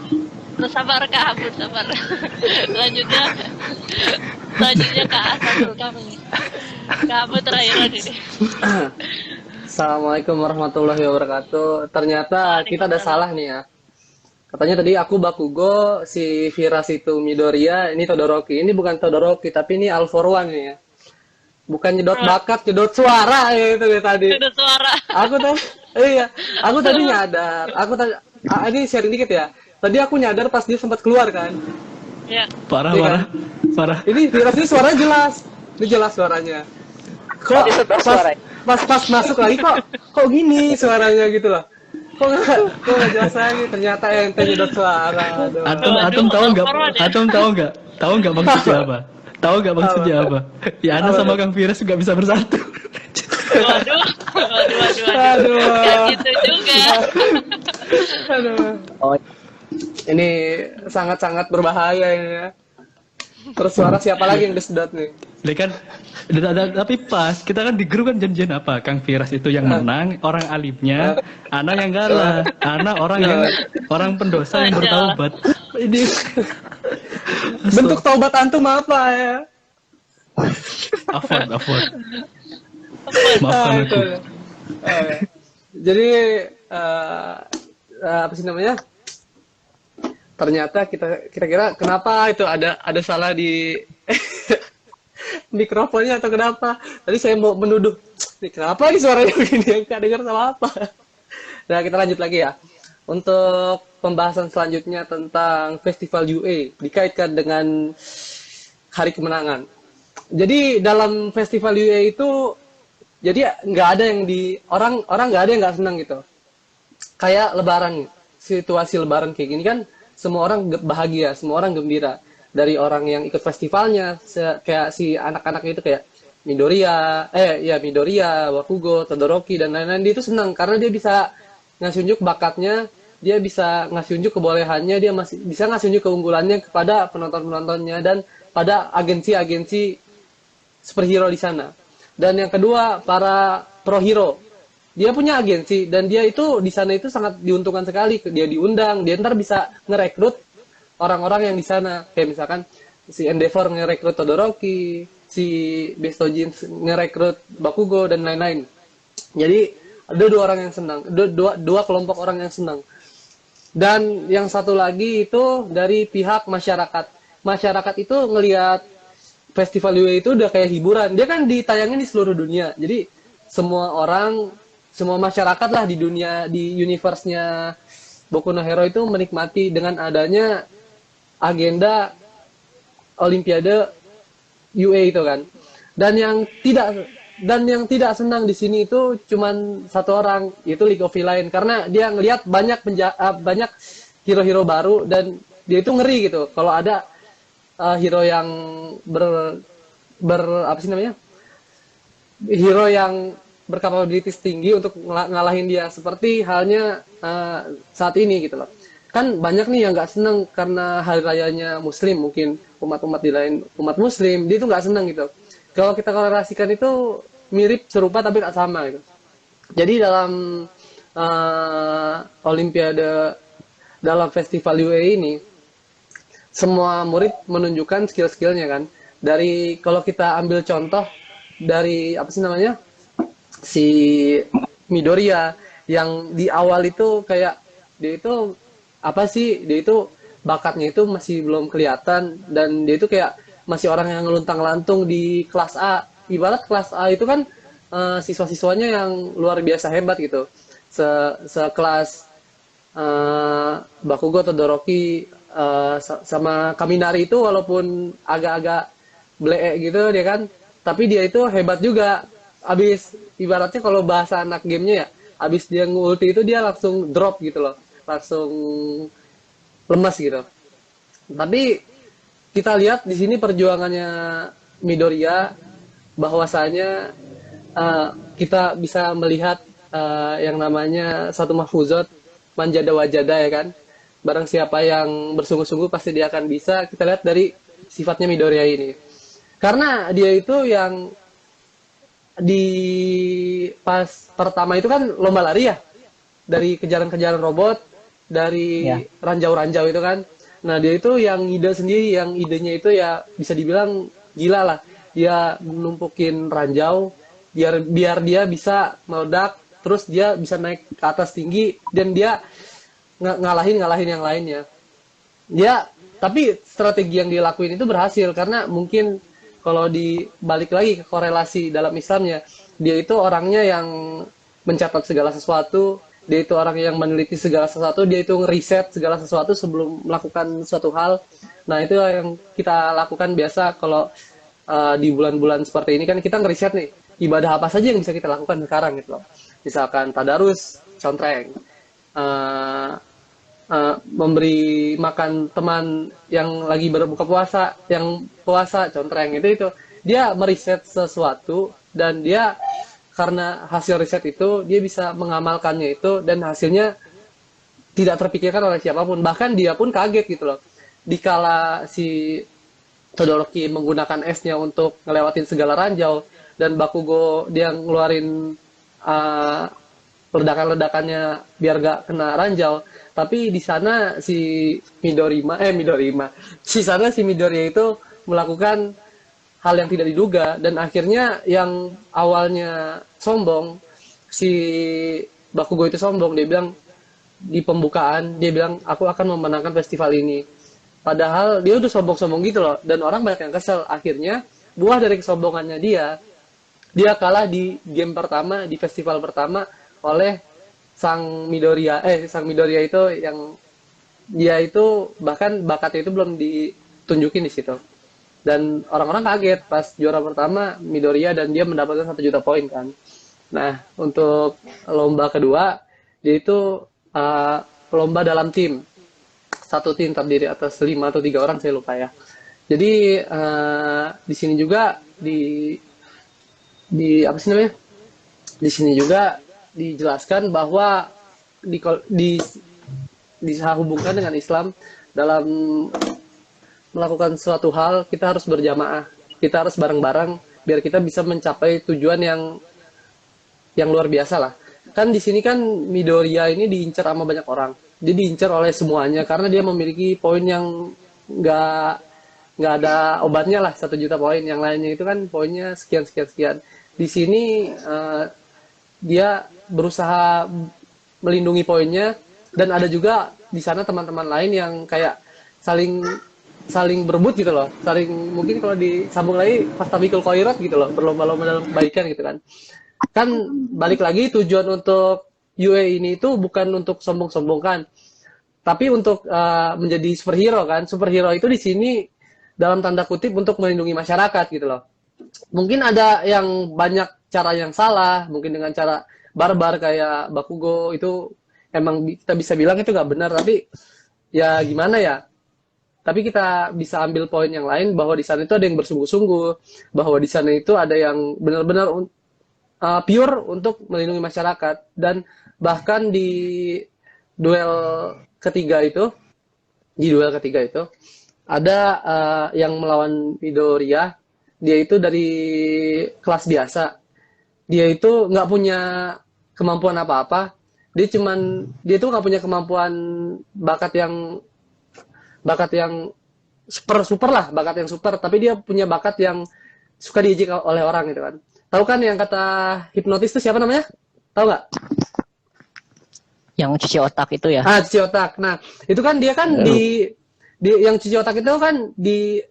sabar Kak Abu, sabar. selanjutnya Kak Asadul kami. Kak Abu terakhir ini.
Assalamualaikum warahmatullahi wabarakatuh. Ternyata kita ada salah nih ya. Katanya tadi aku Bakugo, si Firas itu Midoriya, ini Todoroki. Ini bukan Todoroki, tapi ini All for One nih ya. Bukan nyedot bakat, nyedot suara ya itu deh tadi.
Ada suara.
Aku tadi nyadar. Ini sharing dikit ya. Tadi aku nyadar pas dia sempat keluar kan.
Ya.
Parah,
Iya
parah,
kan?
parah.
Ini Firas ini suaranya jelas. Ini jelas suaranya. Kok pas masuk lagi kok gini suaranya gitu loh. Kok nggak jelas lagi, ternyata ente nyedot suara. Aduh.
Atom tahu nggak maksudnya apa? Tahu nggak maksudnya apa? Ya Ana sama Kang Firas nggak bisa bersatu.
Waduh.
Aduh.
Gak gitu juga.
Aduh.
Oh,
Ini sangat-sangat berbahaya ini ya. Terus suara siapa lagi yang disedot nih?
Dia kan, tapi pas kita kan di grup kan janjian apa? Kang Firas itu yang menang, orang alimnya, Ana yang kalah, Ana orang pendosa yang bertaubat. Ini
Bentuk taubat antum apa ya?
Afwan. Maafkan
Ah,
aku.
itu. Jadi apa sih namanya? Ternyata kita kira-kira kenapa itu ada salah di mikrofonnya atau kenapa? Tadi saya mau menuduh, nih, kenapa nih suaranya begini yang nggak dengar sama apa? Nah kita lanjut lagi ya. Untuk pembahasan selanjutnya tentang Festival UA dikaitkan dengan Hari Kemenangan. Jadi dalam Festival UA itu, jadi nggak ada yang orang nggak ada yang nggak senang gitu. Kayak Lebaran, situasi Lebaran kayak gini kan, semua orang bahagia, semua orang gembira. Dari orang yang ikut festivalnya, kayak si anak-anak itu kayak, Midoriya, Bakugo, Todoroki dan lain-lain, dia itu senang karena dia bisa ngasih unjuk bakatnya, dia bisa ngasih unjuk kebolehannya, dia masih bisa ngasih unjuk keunggulannya kepada penonton-penontonnya dan pada agensi-agensi superhero di sana. Dan yang kedua, para pro hero. Dia punya agensi dan dia itu di sana itu sangat diuntungkan sekali. Dia diundang, dia ntar bisa ngerekrut orang-orang yang di sana. Kayak misalkan si Endeavor ngerekrut Todoroki, si Bestojin ngerekrut Bakugo dan lain-lain. Jadi ada dua orang yang senang, dua kelompok orang yang senang. Dan yang satu lagi itu dari pihak masyarakat. Masyarakat itu ngelihat festival UA itu udah kayak hiburan. Dia kan ditayangin di seluruh dunia. Jadi semua orang, semua masyarakat lah di dunia, di universe-nya Boku no Hero itu menikmati dengan adanya agenda Olimpiade UA itu kan. Dan yang tidak senang di sini itu cuman satu orang, yaitu League of Villain, karena dia ngelihat banyak hero-hero baru dan dia itu ngeri gitu kalau ada hero yang apa sih namanya? Hero yang berkapabilitas tinggi untuk ngalahin dia, seperti halnya saat ini gitu loh. Kan banyak nih yang nggak seneng karena hari rayanya Muslim, mungkin umat-umat di lain umat Muslim dia itu nggak seneng gitu. Kalau kita korelasikan itu mirip, serupa tapi nggak sama gitu. Jadi dalam Olimpiade, dalam festival UA ini, semua murid menunjukkan skill-skillnya kan. Dari kalau kita ambil contoh dari apa sih namanya, si Midoriya yang di awal itu kayak dia itu apa sih, dia itu bakatnya itu masih belum kelihatan dan dia itu kayak masih orang yang ngeluntang-lantung di kelas A. Ibarat kelas A itu kan siswa-siswanya yang luar biasa hebat gitu. Sekelas Bakugo, Todoroki, sama Kaminari itu walaupun agak-agak bleek gitu dia kan, tapi dia itu hebat juga. Abis ibaratnya kalau bahasa anak gamenya ya, abis dia ngulti itu dia langsung drop gitu loh, langsung lemas gitu. Tapi kita lihat di sini perjuangannya Midoriya, bahwasanya kita bisa melihat yang namanya satu mahfuzat manjada wajada ya kan. Barang siapa yang bersungguh-sungguh pasti dia akan bisa. Kita lihat dari sifatnya Midoriya ini. Karena dia itu yang di pas pertama itu kan lomba lari ya. Dari kejaran-kejaran robot, dari ranjau-ranjau itu kan. Nah, dia itu yang ide sendiri, yang idenya itu ya bisa dibilang gila lah. Dia numpukin ranjau biar dia bisa meledak, terus dia bisa naik ke atas tinggi dan dia ngalahin yang lainnya. Dia tapi strategi yang dia lakuin itu berhasil karena mungkin kalau dibalik lagi ke korelasi dalam Islamnya, dia itu orangnya yang mencatat segala sesuatu, dia itu orang yang meneliti segala sesuatu, dia itu ngeriset segala sesuatu sebelum melakukan suatu hal. Nah, itu yang kita lakukan biasa kalau di bulan-bulan seperti ini kan kita ngeriset nih, ibadah apa saja yang bisa kita lakukan sekarang gitu loh. Misalkan tadarus, contreng, memberi makan teman yang lagi berbuka puasa, yang puasa, contreng, itu dia meriset sesuatu dan dia karena hasil riset itu dia bisa mengamalkannya itu dan hasilnya tidak terpikirkan oleh siapapun, bahkan dia pun kaget gitu loh. Dikala si Todoroki menggunakan esnya untuk ngelewatin segala ranjau dan Bakugo dia ngeluarin ledakan-ledakannya biar gak kena ranjau, tapi di sana si Midoriya itu melakukan hal yang tidak diduga dan akhirnya yang awalnya sombong, si Bakugo itu sombong, dia bilang di pembukaan, dia bilang aku akan memenangkan festival ini, padahal dia udah sombong-sombong gitu loh dan orang banyak yang kesel. Akhirnya buah dari kesombongannya dia kalah di game pertama, di festival pertama oleh sang Midoriya itu yang dia itu bahkan bakatnya itu belum ditunjukin di situ. Dan orang-orang kaget pas juara pertama Midoriya dan dia mendapatkan 1 juta poin kan. Nah, untuk lomba kedua dia itu lomba dalam tim. Satu tim terdiri atas 5 atau 3 orang, saya lupa ya. Jadi di sini juga di apa sih namanya? Di sini juga dijelaskan bahwa di di dihubungkan dengan Islam dalam melakukan suatu hal kita harus berjamaah, kita harus bareng-bareng biar kita bisa mencapai tujuan yang luar biasa lah. Kan di sini kan Midoriya ini diincar sama banyak orang. Dia diincar oleh semuanya karena dia memiliki poin yang nggak nggak ada obatnya lah, 1 juta poin. Yang lainnya itu kan poinnya sekian sekian sekian. Di sini dia berusaha melindungi poinnya, dan ada juga di sana teman-teman lain yang kayak saling saling berebut gitu loh, saling mungkin kalau disambung lagi fastabikul khairat gitu loh, berlomba-lomba dalam kebaikan gitu kan. Kan balik lagi tujuan untuk UA ini itu bukan untuk sombong-sombongkan, tapi untuk menjadi superhero kan. Superhero itu di sini dalam tanda kutip untuk melindungi masyarakat gitu loh. Mungkin ada yang banyak cara yang salah, mungkin dengan cara barbar kayak Bakugo itu emang kita bisa bilang itu nggak benar, tapi ya gimana ya. Tapi kita bisa ambil poin yang lain bahwa di sana itu ada yang bersungguh-sungguh, bahwa di sana itu ada yang benar-benar pure untuk melindungi masyarakat. Dan bahkan di duel ketiga itu, ada yang melawan Midoriya. Dia itu dari kelas biasa. Dia itu nggak punya kemampuan apa-apa. Dia itu nggak punya kemampuan bakat yang super lah, bakat yang super. Tapi dia punya bakat yang suka diejek oleh orang gitu kan. Tahu kan yang kata hipnotis itu siapa namanya? Tahu nggak?
Yang cuci otak itu ya?
Cuci otak. Nah, itu kan dia kan di yang cuci otak itu kan di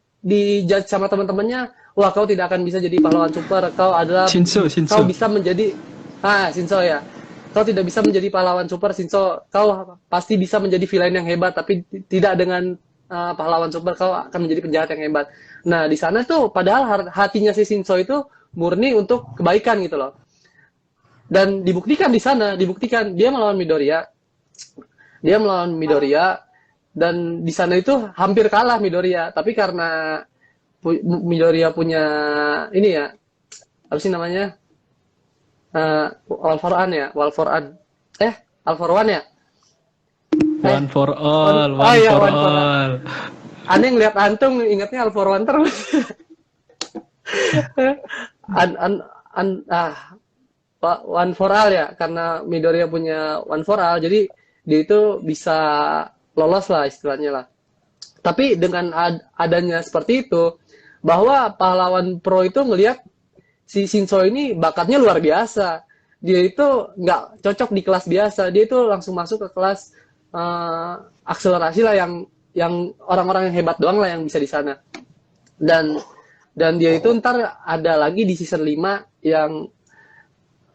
judge sama teman-temannya, wah kau tidak akan bisa jadi pahlawan super, kau adalah
Shinso.
kau bisa menjadi Shinso ya. Kau tidak bisa menjadi pahlawan super, Shinso. Kau pasti bisa menjadi villain yang hebat, tapi tidak dengan pahlawan super, kau akan menjadi penjahat yang hebat. Nah, di sana tuh padahal hatinya si Shinso itu murni untuk kebaikan gitu loh. Dan dibuktikan di sana, dia melawan Midoriya. Dan di sana itu hampir kalah Midoriya, tapi karena Midoriya punya ini ya, apa sih namanya? All for One ya.
One for all.
Aneh ngeliat antum ingatnya All for One terus. One for all ya, karena Midoriya punya One for all, jadi dia itu bisa lolos lah istilahnya lah. Tapi dengan adanya seperti itu, bahwa pahlawan pro itu ngelihat si Shinso ini bakatnya luar biasa. Dia itu nggak cocok di kelas biasa, dia itu langsung masuk ke kelas akselerasi lah, yang orang-orang yang hebat doang lah yang bisa di sana. Dan dia itu ntar ada lagi di season 5 yang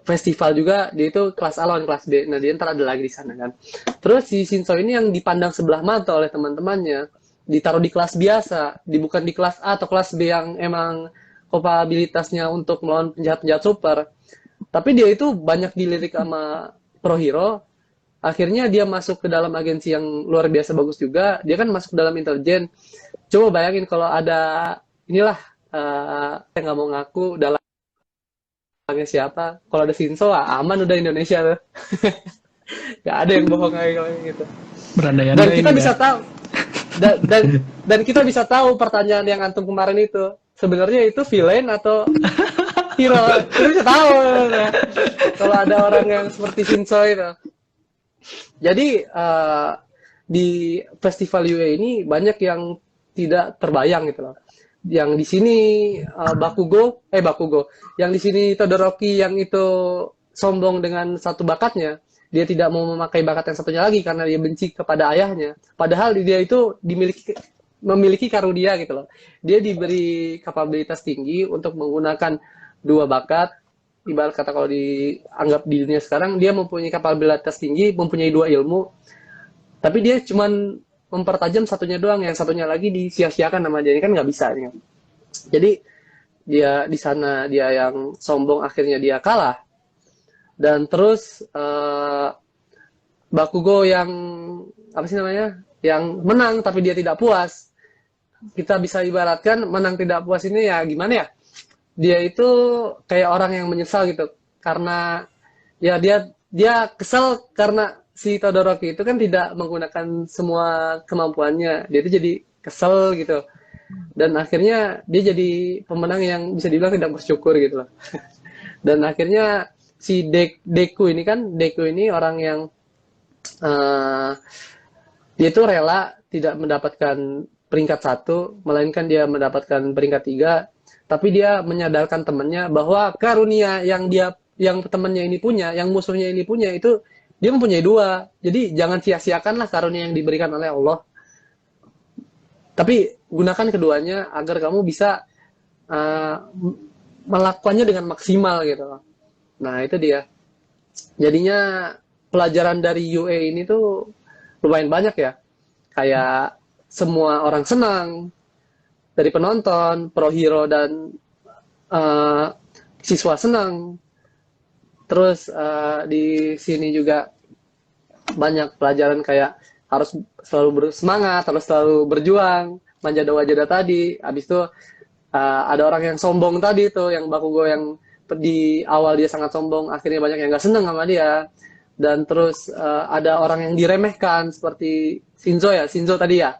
festival juga, dia itu kelas A lawan kelas B. Nah, dia ntar ada lagi di sana kan. Terus si Shinso ini yang dipandang sebelah mata oleh teman-temannya, ditaruh di kelas biasa, bukan di kelas A atau kelas B yang emang kapabilitasnya untuk melawan penjahat-penjahat super. Tapi dia itu banyak dilirik sama pro hero. Akhirnya dia masuk ke dalam agensi yang luar biasa bagus juga. Dia kan masuk ke dalam intelijen. Coba bayangin kalau ada inilah saya nggak mau ngaku dalam siapa. Kalau ada Shinso, aman udah Indonesia tuh. Gak ada yang bohong kayak gitu. Dan kita bisa tahu. Dan kita bisa tahu pertanyaan yang antum kemarin itu sebenarnya itu villain atau hero. Kita bisa tahu ya. Kalau ada orang yang seperti Shinso itu. Jadi di festival UA ini banyak yang tidak terbayang gitu loh. Yang di sini Bakugo, yang di sini Todoroki yang itu sombong dengan satu bakatnya, dia tidak mau memakai bakat yang satunya lagi karena dia benci kepada ayahnya. Padahal dia itu memiliki karunia gitu loh. Dia diberi kapabilitas tinggi untuk menggunakan 2 bakat. Ibarat kata kalau dianggap di dunia sekarang, dia mempunyai kapabilitas tinggi, mempunyai 2 ilmu, tapi dia cuman mempertajam satunya doang, yang satunya lagi disia-siakan sama dia. Ini kan nggak bisa. Ya. Jadi dia di sana dia yang sombong, akhirnya dia kalah. Dan terus Bakugo yang apa sih namanya, yang menang tapi dia tidak puas. Kita bisa ibaratkan menang tidak puas ini ya gimana ya? dia itu kayak orang yang menyesal gitu karena ya dia kesal karena si Todoroki itu kan tidak menggunakan semua kemampuannya. Dia itu jadi kesel gitu. Dan akhirnya dia jadi pemenang yang bisa dibilang tidak bersyukur gitu loh. Dan akhirnya si Deku ini orang yang eh, dia itu rela tidak mendapatkan peringkat 1, melainkan dia mendapatkan peringkat 3. Tapi dia menyadarkan temannya bahwa karunia yang temannya ini punya, yang musuhnya ini punya itu dia mempunyai 2. Jadi jangan sia-siakanlah karunia yang diberikan oleh Allah. Tapi gunakan keduanya agar kamu bisa uh, melakukannya dengan maksimal gitu loh. Nah, itu dia. Jadinya pelajaran dari UA ini tuh lumayan banyak ya. Kayak semua orang senang, dari penonton, pro hero dan uh, siswa senang. Terus di sini juga banyak pelajaran kayak harus selalu bersemangat, harus selalu berjuang, manjada-wajada tadi. Habis itu ada orang yang sombong tadi tuh, yang Bakugo yang di awal dia sangat sombong, akhirnya banyak yang nggak seneng sama dia. Dan terus ada orang yang diremehkan seperti Shinzo tadi ya,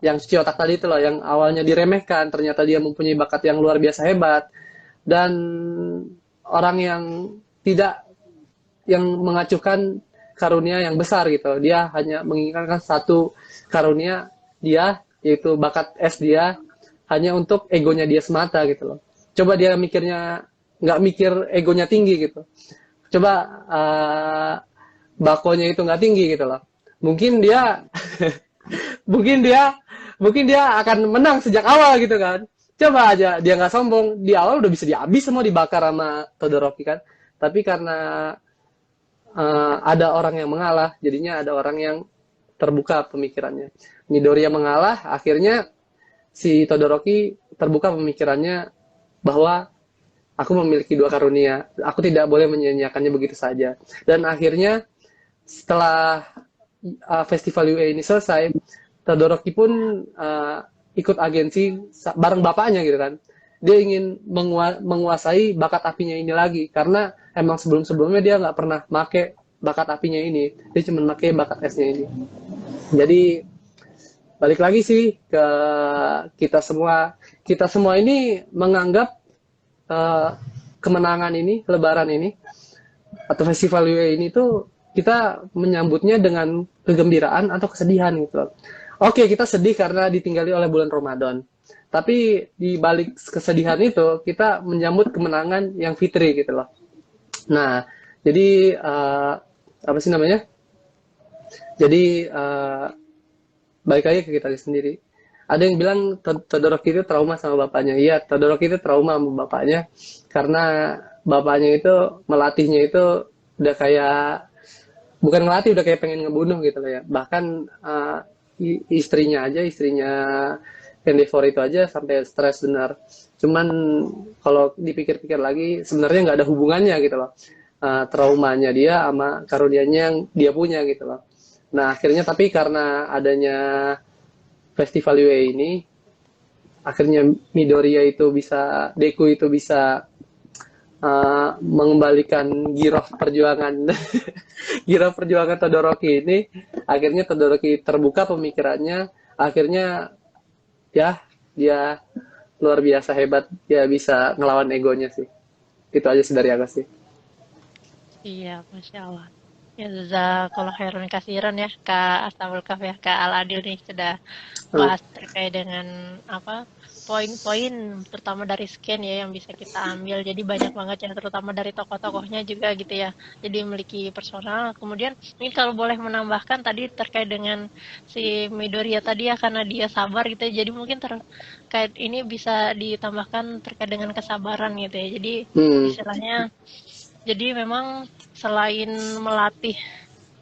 yang cuci otak tadi itu loh, yang awalnya diremehkan, ternyata dia mempunyai bakat yang luar biasa hebat. Dan orang yang tidak, yang mengacuhkan karunia yang besar gitu, dia hanya menginginkan satu karunia dia, yaitu bakat es dia, hanya untuk egonya dia semata gitu loh. Coba dia mikirnya, nggak mikir egonya tinggi gitu. Coba bakonya itu nggak tinggi gitu loh. Mungkin dia mungkin dia akan menang sejak awal gitu kan. Coba aja dia nggak sombong, di awal udah bisa dihabis semua, dibakar sama Todoroki kan. Tapi karena ada orang yang mengalah, jadinya ada orang yang terbuka pemikirannya. Midoriya mengalah, akhirnya si Todoroki terbuka pemikirannya bahwa aku memiliki 2 karunia, aku tidak boleh menyia-nyiakannya begitu saja. Dan akhirnya setelah festival UA ini selesai, Todoroki pun ikut agensi bareng bapaknya gitu kan. Dia ingin menguasai bakat apinya ini lagi, karena emang sebelum-sebelumnya dia nggak pernah make bakat apinya ini, dia cuma make bakat esnya ini. Jadi balik lagi sih ke kita semua ini menganggap kemenangan ini, lebaran ini atau festival UA ini tuh kita menyambutnya dengan kegembiraan atau kesedihan gitu loh. Oke, kita sedih karena ditinggali oleh bulan Ramadan. Tapi di balik kesedihan itu, kita menyambut kemenangan yang fitri gitu loh. Nah, jadi apa sih namanya? Jadi balik lagi ke kita sendiri. Ada yang bilang Todoroki itu trauma sama bapaknya. Iya, Todoroki itu trauma sama bapaknya karena bapaknya itu melatihnya itu udah kayak, bukan ngelatih, udah kayak pengen ngebunuh gitu loh ya. Bahkan istrinya Endeavor itu aja sampai stres benar. Cuman kalau dipikir-pikir lagi, sebenarnya nggak ada hubungannya gitu loh. Traumanya dia sama karunianya yang dia punya gitu loh. Nah akhirnya, tapi karena adanya festival UA ini, akhirnya Midoriya itu bisa, Deku itu bisa mengembalikan giroh perjuangan giroh perjuangan Todoroki ini. Akhirnya Todoroki terbuka pemikirannya, akhirnya ya dia luar biasa hebat, dia bisa ngelawan egonya sih. Itu aja sih dari aku sih.
Iya, Masya Allah. Ya, jazakallah khairan kasiran ya, Kak Astabul Kaf ya, Kak Al-Adil nih sudah bahas terkait dengan apa poin-poin terutama dari scan ya yang bisa kita ambil. Jadi banyak banget ya, terutama dari tokoh-tokohnya juga gitu ya. Jadi memiliki personal. Kemudian ini kalau boleh menambahkan tadi terkait dengan si Midoriya tadi ya, karena dia sabar gitu ya. Jadi mungkin terkait ini bisa ditambahkan terkait dengan kesabaran gitu ya. Jadi istilahnya, jadi memang selain melatih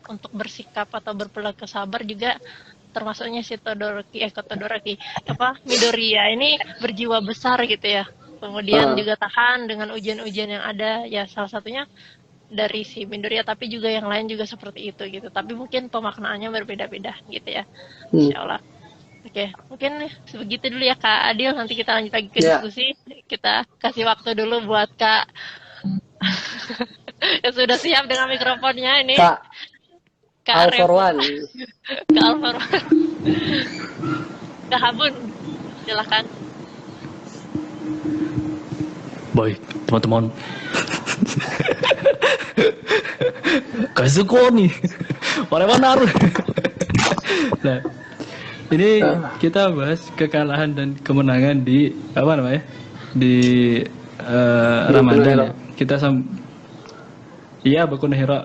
untuk bersikap atau berperilaku sabar, juga termasuknya si Midoriya ini berjiwa besar gitu ya. Kemudian juga tahan dengan ujian-ujian yang ada ya, salah satunya dari si Midoriya, tapi juga yang lain juga seperti itu gitu. Tapi mungkin pemaknaannya berbeda-beda gitu ya. Insya Allah. Oke, mungkin sebegitu dulu ya Kak Adil. Nanti kita lanjut lagi ke
Ya,
diskusi. Kita kasih waktu dulu buat Kak yang sudah siap dengan mikrofonnya ini.
Kak
Kak
All for
Revo,
One.
Kak Alvaro, Kak Habun. Silakan.
Baik, teman-teman. Kazuko nih. Mana Nah, ini kita bahas kekalahan dan kemenangan di apa namanya? Di Ramadan ya. Kita iya Boku no Hero.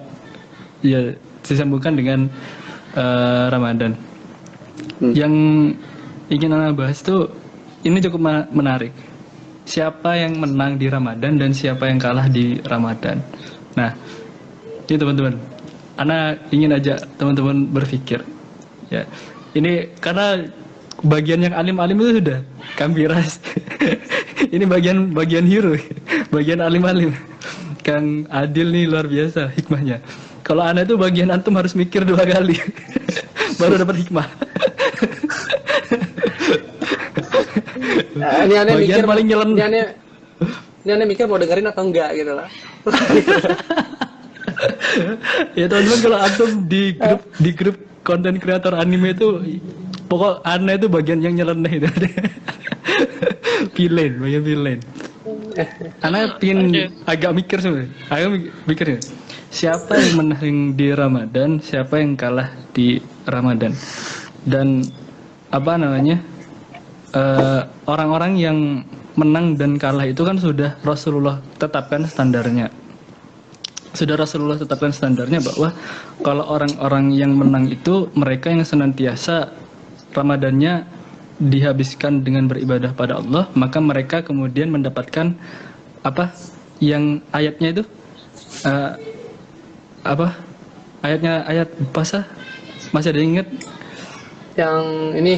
Ya, disambungkan dengan Ramadan. Yang ingin Anda bahas tuh ini cukup menarik. Siapa yang menang di Ramadan dan siapa yang kalah di Ramadan. Nah, ini teman-teman. Ana ingin ajak teman-teman berpikir. Ya, ini karena bagian yang alim-alim itu sudah Kambiras. Ini bagian hero, bagian alim-alim. Kang Adil nih luar biasa hikmahnya. Kalau Ana itu bagian antum harus mikir 2 kali baru dapat hikmah.
Ini aneh
Bagian
mikir,
paling nyelen.
ini aneh mikir mau dengerin atau enggak gitu lah.
Ya teman-teman, kalau antum di grup konten kreator anime itu pokok Ana itu bagian yang nyeleneh itu. bagian villain. Ana pingin agak mikir sebenarnya. Agak mikir ya. Siapa yang menang di Ramadan, siapa yang kalah di Ramadan. Dan apa namanya? Orang-orang yang menang dan kalah itu kan sudah Rasulullah tetapkan standarnya. Sudah Rasulullah tetapkan standarnya bahwa kalau orang-orang yang menang itu mereka yang senantiasa Ramadannya dihabiskan dengan beribadah pada Allah, maka mereka kemudian mendapatkan apa yang ayatnya itu apa ayatnya, ayat puasa masih ada yang ingat?
Yang ini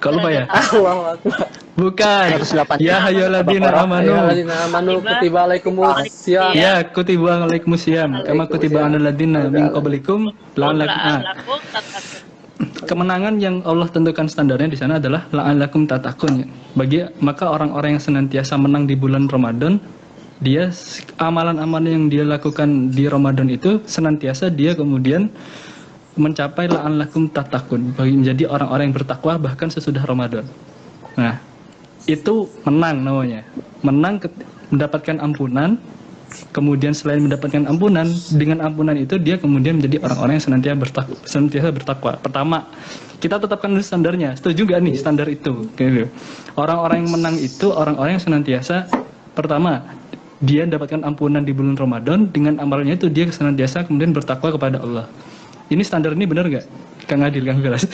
Kalau lupa ya?
Allah Akbar.
Bukan.
108.
Ya ayyuhalladzina amanu.
Ya alladzina amanu kutiba alaikumusiyam.
Ya kutiba alaikumusiyam kama kutiba alal ladzina min qablikum la'allakum.
Laku, tatakun.
Kemenangan yang Allah tentukan standarnya di sana adalah la'allakum tatakun. Bagi maka orang-orang yang senantiasa menang di bulan Ramadan, dia amalan-amalan yang dia lakukan di Ramadan itu senantiasa dia kemudian mencapai la'allakum tatakun, bagi menjadi orang-orang yang bertakwa bahkan sesudah Ramadan. Nah, itu menang namanya. Menang mendapatkan ampunan. Kemudian selain mendapatkan ampunan, dengan ampunan itu dia kemudian menjadi orang-orang yang senantiasa bertakwa. Pertama, kita tetapkan standarnya. Setuju nggak nih standar itu? Gitu. Orang-orang yang menang itu orang-orang yang senantiasa pertama dia mendapatkan ampunan di bulan Ramadan, dengan amalnya itu dia senantiasa kemudian bertakwa kepada Allah. Ini standar ini benar nggak, Kang Adil, Kang Firas?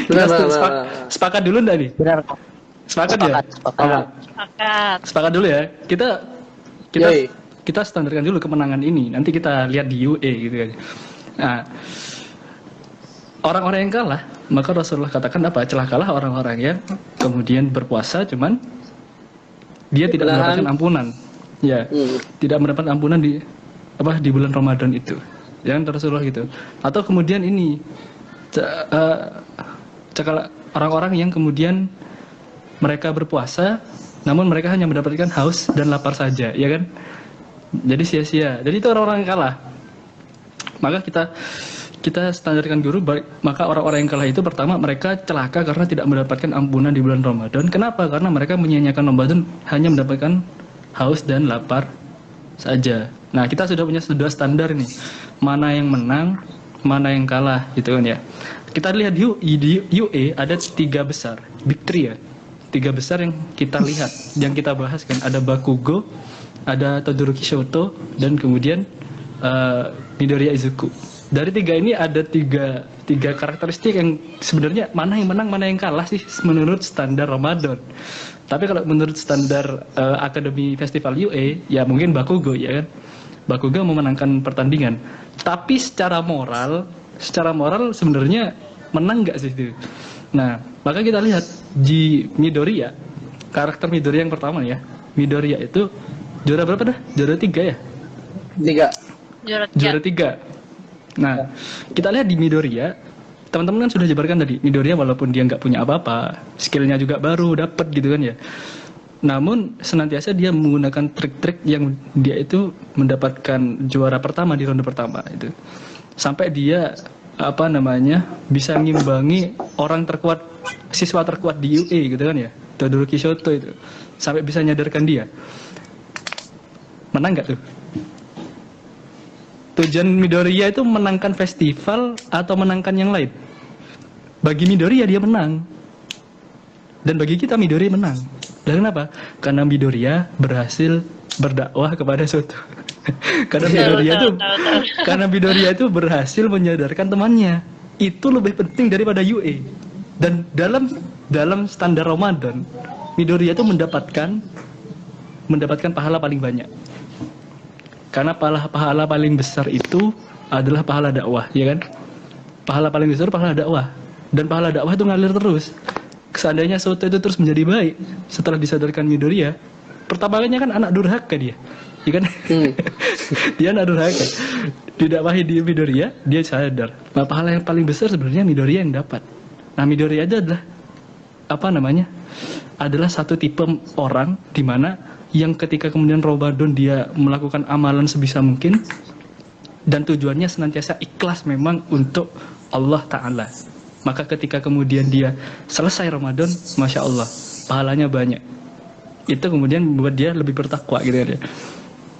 Kita sepakat dulu nggak nih?
Benar.
Sepakat ya?
Sepakat.
Sepakat.
Sepakat dulu ya. Kita standarkan dulu kemenangan ini. Nanti kita lihat di UE gitu kan. Nah, orang-orang yang kalah, maka Rasulullah katakan apa? Celakalah orang-orang yang kemudian berpuasa cuman dia tidak mendapatkan ampunan. Ya, tidak mendapat ampunan di bulan Ramadan itu. Jangan Rasulullah gitu. Atau kemudian ini orang-orang yang kemudian mereka berpuasa namun mereka hanya mendapatkan haus dan lapar saja, ya kan? Jadi sia-sia. Jadi itu orang-orang yang kalah. Maka kita standarkan guru, maka orang-orang yang kalah itu pertama mereka celaka karena tidak mendapatkan ampunan di bulan Ramadan. Kenapa? Karena mereka menyia-nyiakan Ramadan hanya mendapatkan haus dan lapar saja. Nah, kita sudah punya dua standar nih. Mana yang menang, mana yang kalah gitu kan ya. Kita lihat di UE ada 3 besar, Big 3 ya. 3 besar yang kita lihat, yang kita bahas kan, ada Bakugo, ada Todoroki Shoto, dan kemudian Midoriya Izuku. Dari 3 ini ada tiga karakteristik yang sebenarnya mana yang menang, mana yang kalah sih menurut standar Ramadan. Tapi kalau menurut standar Akademi Festival UE, ya mungkin Bakugo ya kan. Bakugo memenangkan pertandingan. Tapi secara moral sebenarnya menang nggak sih itu? Nah, maka kita lihat di Midoriya, karakter Midoriya yang pertama ya. Midoriya itu juara berapa dah? Juara 3 ya?
3.
Juara
Juara 3. Nah, kita lihat di Midoriya, teman-teman kan sudah jabarkan tadi, Midoriya walaupun dia nggak punya apa-apa, skillnya juga baru dapat gitu kan ya. Namun senantiasa dia menggunakan trik-trik yang dia itu mendapatkan juara pertama di ronde pertama itu. Sampai dia apa namanya bisa ngimbangi orang terkuat, siswa terkuat di UA gitu kan ya, Todoroki Shoto itu. Sampai bisa nyadarkan dia. Menang nggak tuh? Tujuan Midoriya itu menangkan festival atau menangkan yang lain? Bagi Midoriya dia menang. Dan bagi kita Midoriya menang. Dan kenapa? Karena Midoriya berhasil berdakwah kepada Shoto. Karena Midoriya itu berhasil menyadarkan temannya. Itu lebih penting daripada UA. Dan dalam standar Ramadan, Midoriya itu mendapatkan pahala paling banyak. Karena pahala paling besar itu adalah pahala dakwah, ya kan? Pahala paling besar pahala dakwah. Dan pahala dakwah itu ngalir terus. Seandainya Shoto itu terus menjadi baik setelah disadarkan Midoriya, pertama kalinya kan anak durhaka dia, ya kan? Dia anak durhaka. Didakwahi di Midoriya, dia sadar. Nah, pahala yang paling besar sebenarnya Midoriya yang dapat. Nah, Midoriya itu adalah apa namanya? Adalah satu tipe orang di mana yang ketika kemudian Ramadan dia melakukan amalan sebisa mungkin dan tujuannya senantiasa ikhlas memang untuk Allah Ta'ala. Maka ketika kemudian dia selesai Ramadan, Masya Allah, pahalanya banyak. Itu kemudian membuat dia lebih bertakwa gitu ya.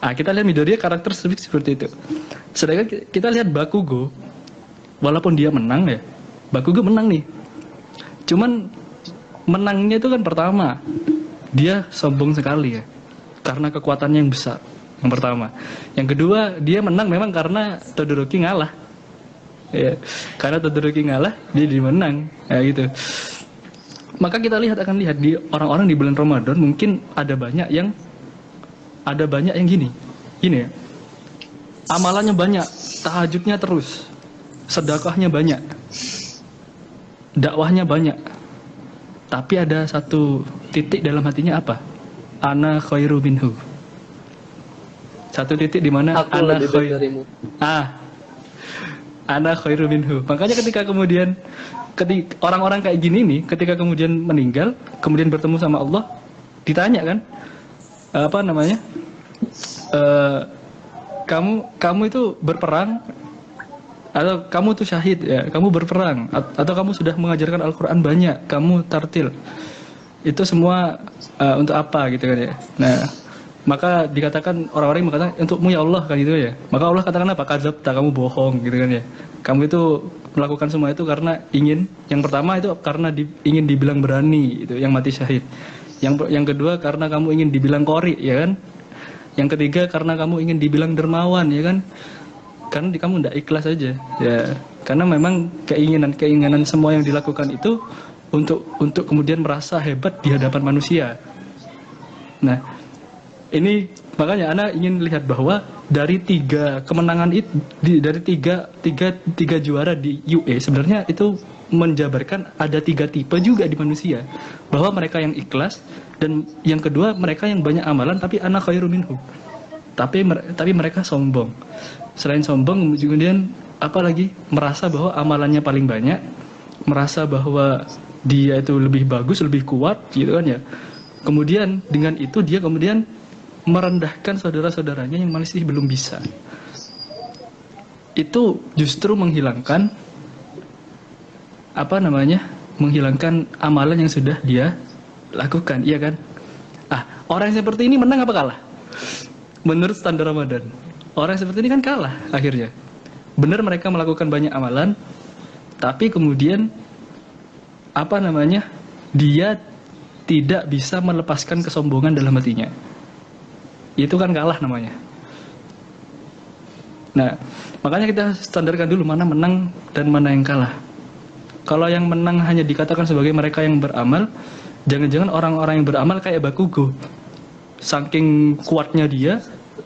Nah, kita lihat Midoriya karakter seperti itu. Sedangkan kita lihat Bakugo, walaupun dia menang ya, Bakugo menang nih. Cuman menangnya itu kan pertama, dia sombong sekali ya. Karena kekuatannya yang besar, yang pertama. Yang kedua, dia menang memang karena Todoroki ngalah. Ya, karena Todoroki ngalah, dia menang. Ya gitu. Maka kita akan lihat di orang-orang di bulan Ramadan mungkin ada banyak yang gini ya. Amalannya banyak, tahajudnya terus, sedekahnya banyak, dakwahnya banyak. Tapi ada satu titik dalam hatinya apa? Ana khairu minhu. Satu titik di mana ana khairu. Ana khairu minhu. Makanya ketika kemudian orang-orang kayak gini nih, ketika kemudian meninggal, kemudian bertemu sama Allah, ditanya kan, apa namanya? Kamu itu berperang atau kamu tuh syahid ya, kamu berperang atau kamu sudah mengajarkan Al-Qur'an banyak, kamu tartil. Itu semua untuk apa gitu kan ya. Nah, maka dikatakan orang-orang yang mengatakan untukmu ya Allah kan gitu ya. Maka Allah katakan apa? Kadzabta, kamu bohong gitu kan ya. Kamu itu melakukan semua itu karena ingin, yang pertama itu karena ingin dibilang berani itu yang mati syahid. Yang kedua karena kamu ingin dibilang qori ya kan. Yang ketiga karena kamu ingin dibilang dermawan ya kan. Karena kamu tidak ikhlas aja ya. Karena memang keinginan semua yang dilakukan itu untuk kemudian merasa hebat di hadapan manusia. Nah, ini makanya Ana ingin lihat bahwa dari 3 kemenangan itu, dari tiga juara di UA sebenarnya itu menjabarkan ada 3 tipe juga di manusia, bahwa mereka yang ikhlas dan yang kedua mereka yang banyak amalan tapi ana khairu minhu. Tapi mereka sombong. Selain sombong kemudian apalagi merasa bahwa amalannya paling banyak, merasa bahwa dia itu lebih bagus, lebih kuat gitu kan ya. Kemudian dengan itu dia kemudian merendahkan saudara-saudaranya yang masih belum bisa. Itu justru menghilangkan menghilangkan amalan yang sudah dia lakukan, iya kan? Orang yang seperti ini menang apa kalah? Menurut standar Ramadan, orang seperti ini kan kalah akhirnya. Benar mereka melakukan banyak amalan, tapi kemudian dia tidak bisa melepaskan kesombongan dalam hatinya. Itu kan kalah namanya. Nah, makanya kita standarkan dulu mana menang dan mana yang kalah. Kalau yang menang hanya dikatakan sebagai mereka yang beramal, jangan-jangan orang-orang yang beramal kayak Bakugo. Saking kuatnya dia,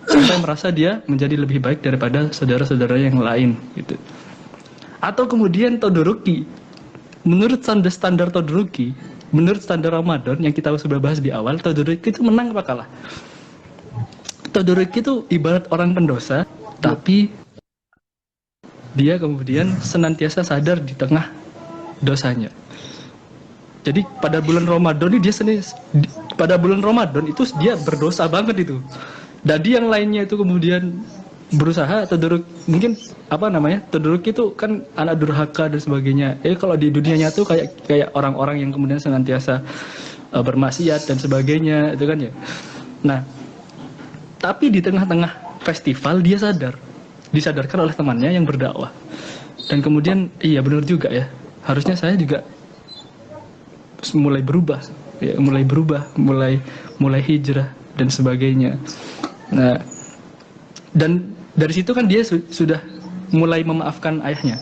sampai merasa dia menjadi lebih baik daripada saudara-saudara yang lain gitu. Atau kemudian Todoroki. Menurut standar Todoroki, menurut standar Ramadan yang kita sudah bahas di awal, Todoroki itu menang apa kalah? Todoroki itu ibarat orang pendosa, tapi dia kemudian senantiasa sadar di tengah dosanya. Jadi pada bulan Ramadan ini pada bulan Ramadan itu dia berdosa banget itu. Jadi yang lainnya itu kemudian berusaha taduruk, mungkin taduruk itu kan anak durhaka dan sebagainya. Kalau di dunianya tuh kayak orang-orang yang kemudian senantiasa bermaksiat dan sebagainya itu kan ya. Nah, tapi di tengah-tengah festival dia disadarkan oleh temannya yang berdakwah. Dan kemudian iya benar juga ya, harusnya saya juga mulai berubah, mulai hijrah dan sebagainya. Nah, dan dari situ kan dia sudah mulai memaafkan ayahnya,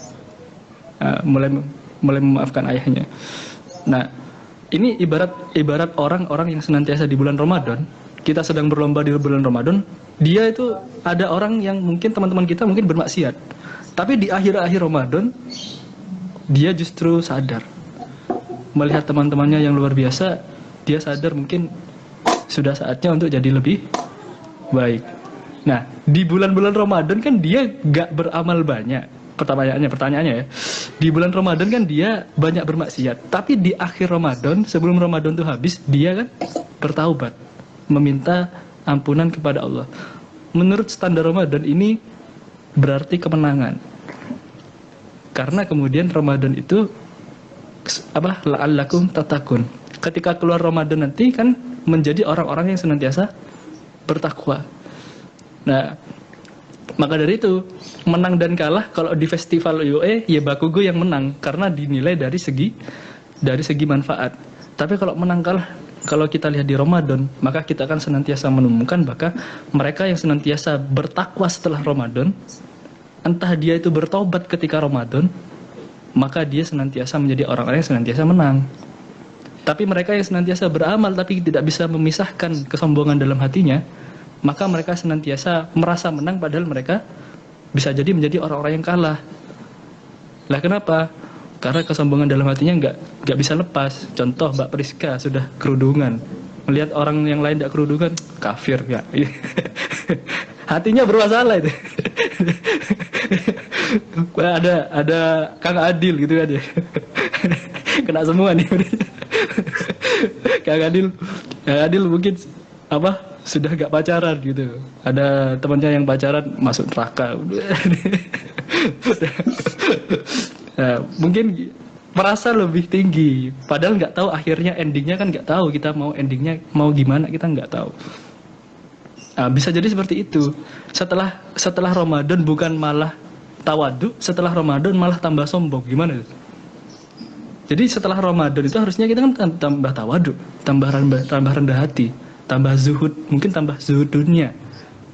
mulai memaafkan ayahnya. Nah, ini ibarat orang-orang yang senantiasa di bulan Ramadan, kita sedang berlomba di bulan Ramadan, dia itu ada orang yang mungkin teman-teman kita mungkin bermaksiat, tapi di akhir-akhir Ramadan dia justru sadar melihat teman-temannya yang luar biasa, dia sadar mungkin sudah saatnya untuk jadi lebih baik. Nah, di bulan-bulan Ramadan kan dia gak beramal banyak. Pertanyaannya ya, di bulan Ramadan kan dia banyak bermaksiat, tapi di akhir Ramadan, sebelum Ramadan itu habis, dia kan bertaubat, meminta ampunan kepada Allah. Menurut standar Ramadan ini berarti kemenangan. Karena kemudian Ramadan itu la'allakum tatakun. Ketika keluar Ramadan nanti kan menjadi orang-orang yang senantiasa bertakwa. Nah, maka dari itu menang dan kalah kalau di festival UA ya Bakugo yang menang karena dinilai dari segi manfaat. Tapi kalau menang kalah, kalau kita lihat di Ramadan, maka kita akan senantiasa menemukan bahkan mereka yang senantiasa bertakwa setelah Ramadan, entah dia itu bertobat ketika Ramadan, maka dia senantiasa menjadi orang-orang yang senantiasa menang. Tapi mereka yang senantiasa beramal tapi tidak bisa memisahkan kesombongan dalam hatinya, maka mereka senantiasa merasa menang padahal mereka bisa jadi menjadi orang-orang yang kalah. Lah kenapa? Karena kesombongan dalam hatinya nggak bisa lepas. Contoh Mbak Priska sudah kerudungan, melihat orang yang lain tidak kerudungan, kafir ya. Hatinya bermasalah itu. ada Kang Adil gitu kan ya. Kena semua nih. Kang Adil mungkin sudah gak pacaran gitu. Ada temannya yang pacaran masuk neraka. Nah, mungkin merasa lebih tinggi, padahal nggak tahu akhirnya endingnya kan nggak tahu. Kita mau endingnya mau gimana kita nggak tahu. Nah, bisa jadi seperti itu. Setelah Ramadan bukan malah tawadu, setelah Ramadan malah tambah sombong. Gimana itu? Jadi setelah Ramadan itu harusnya kita kan tambah tawadu, tambah rendah hati, tambah zuhud, mungkin tambah zuhud dunia,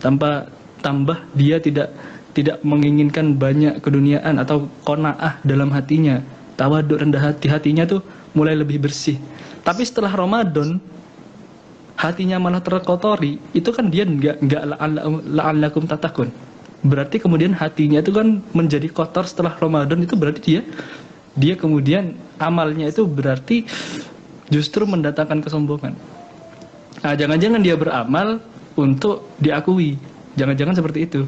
tambah dia tidak menginginkan banyak keduniaan atau qanaah dalam hatinya, tawaduk, rendah hatinya tuh mulai lebih bersih. Tapi setelah Ramadan hatinya malah terkotori, itu kan dia nggak la'allakum tatakun. Berarti kemudian hatinya itu kan menjadi kotor setelah Ramadan, itu berarti dia kemudian amalnya itu berarti justru mendatangkan kesombongan. Nah, jangan-jangan dia beramal untuk diakui. Jangan-jangan seperti itu.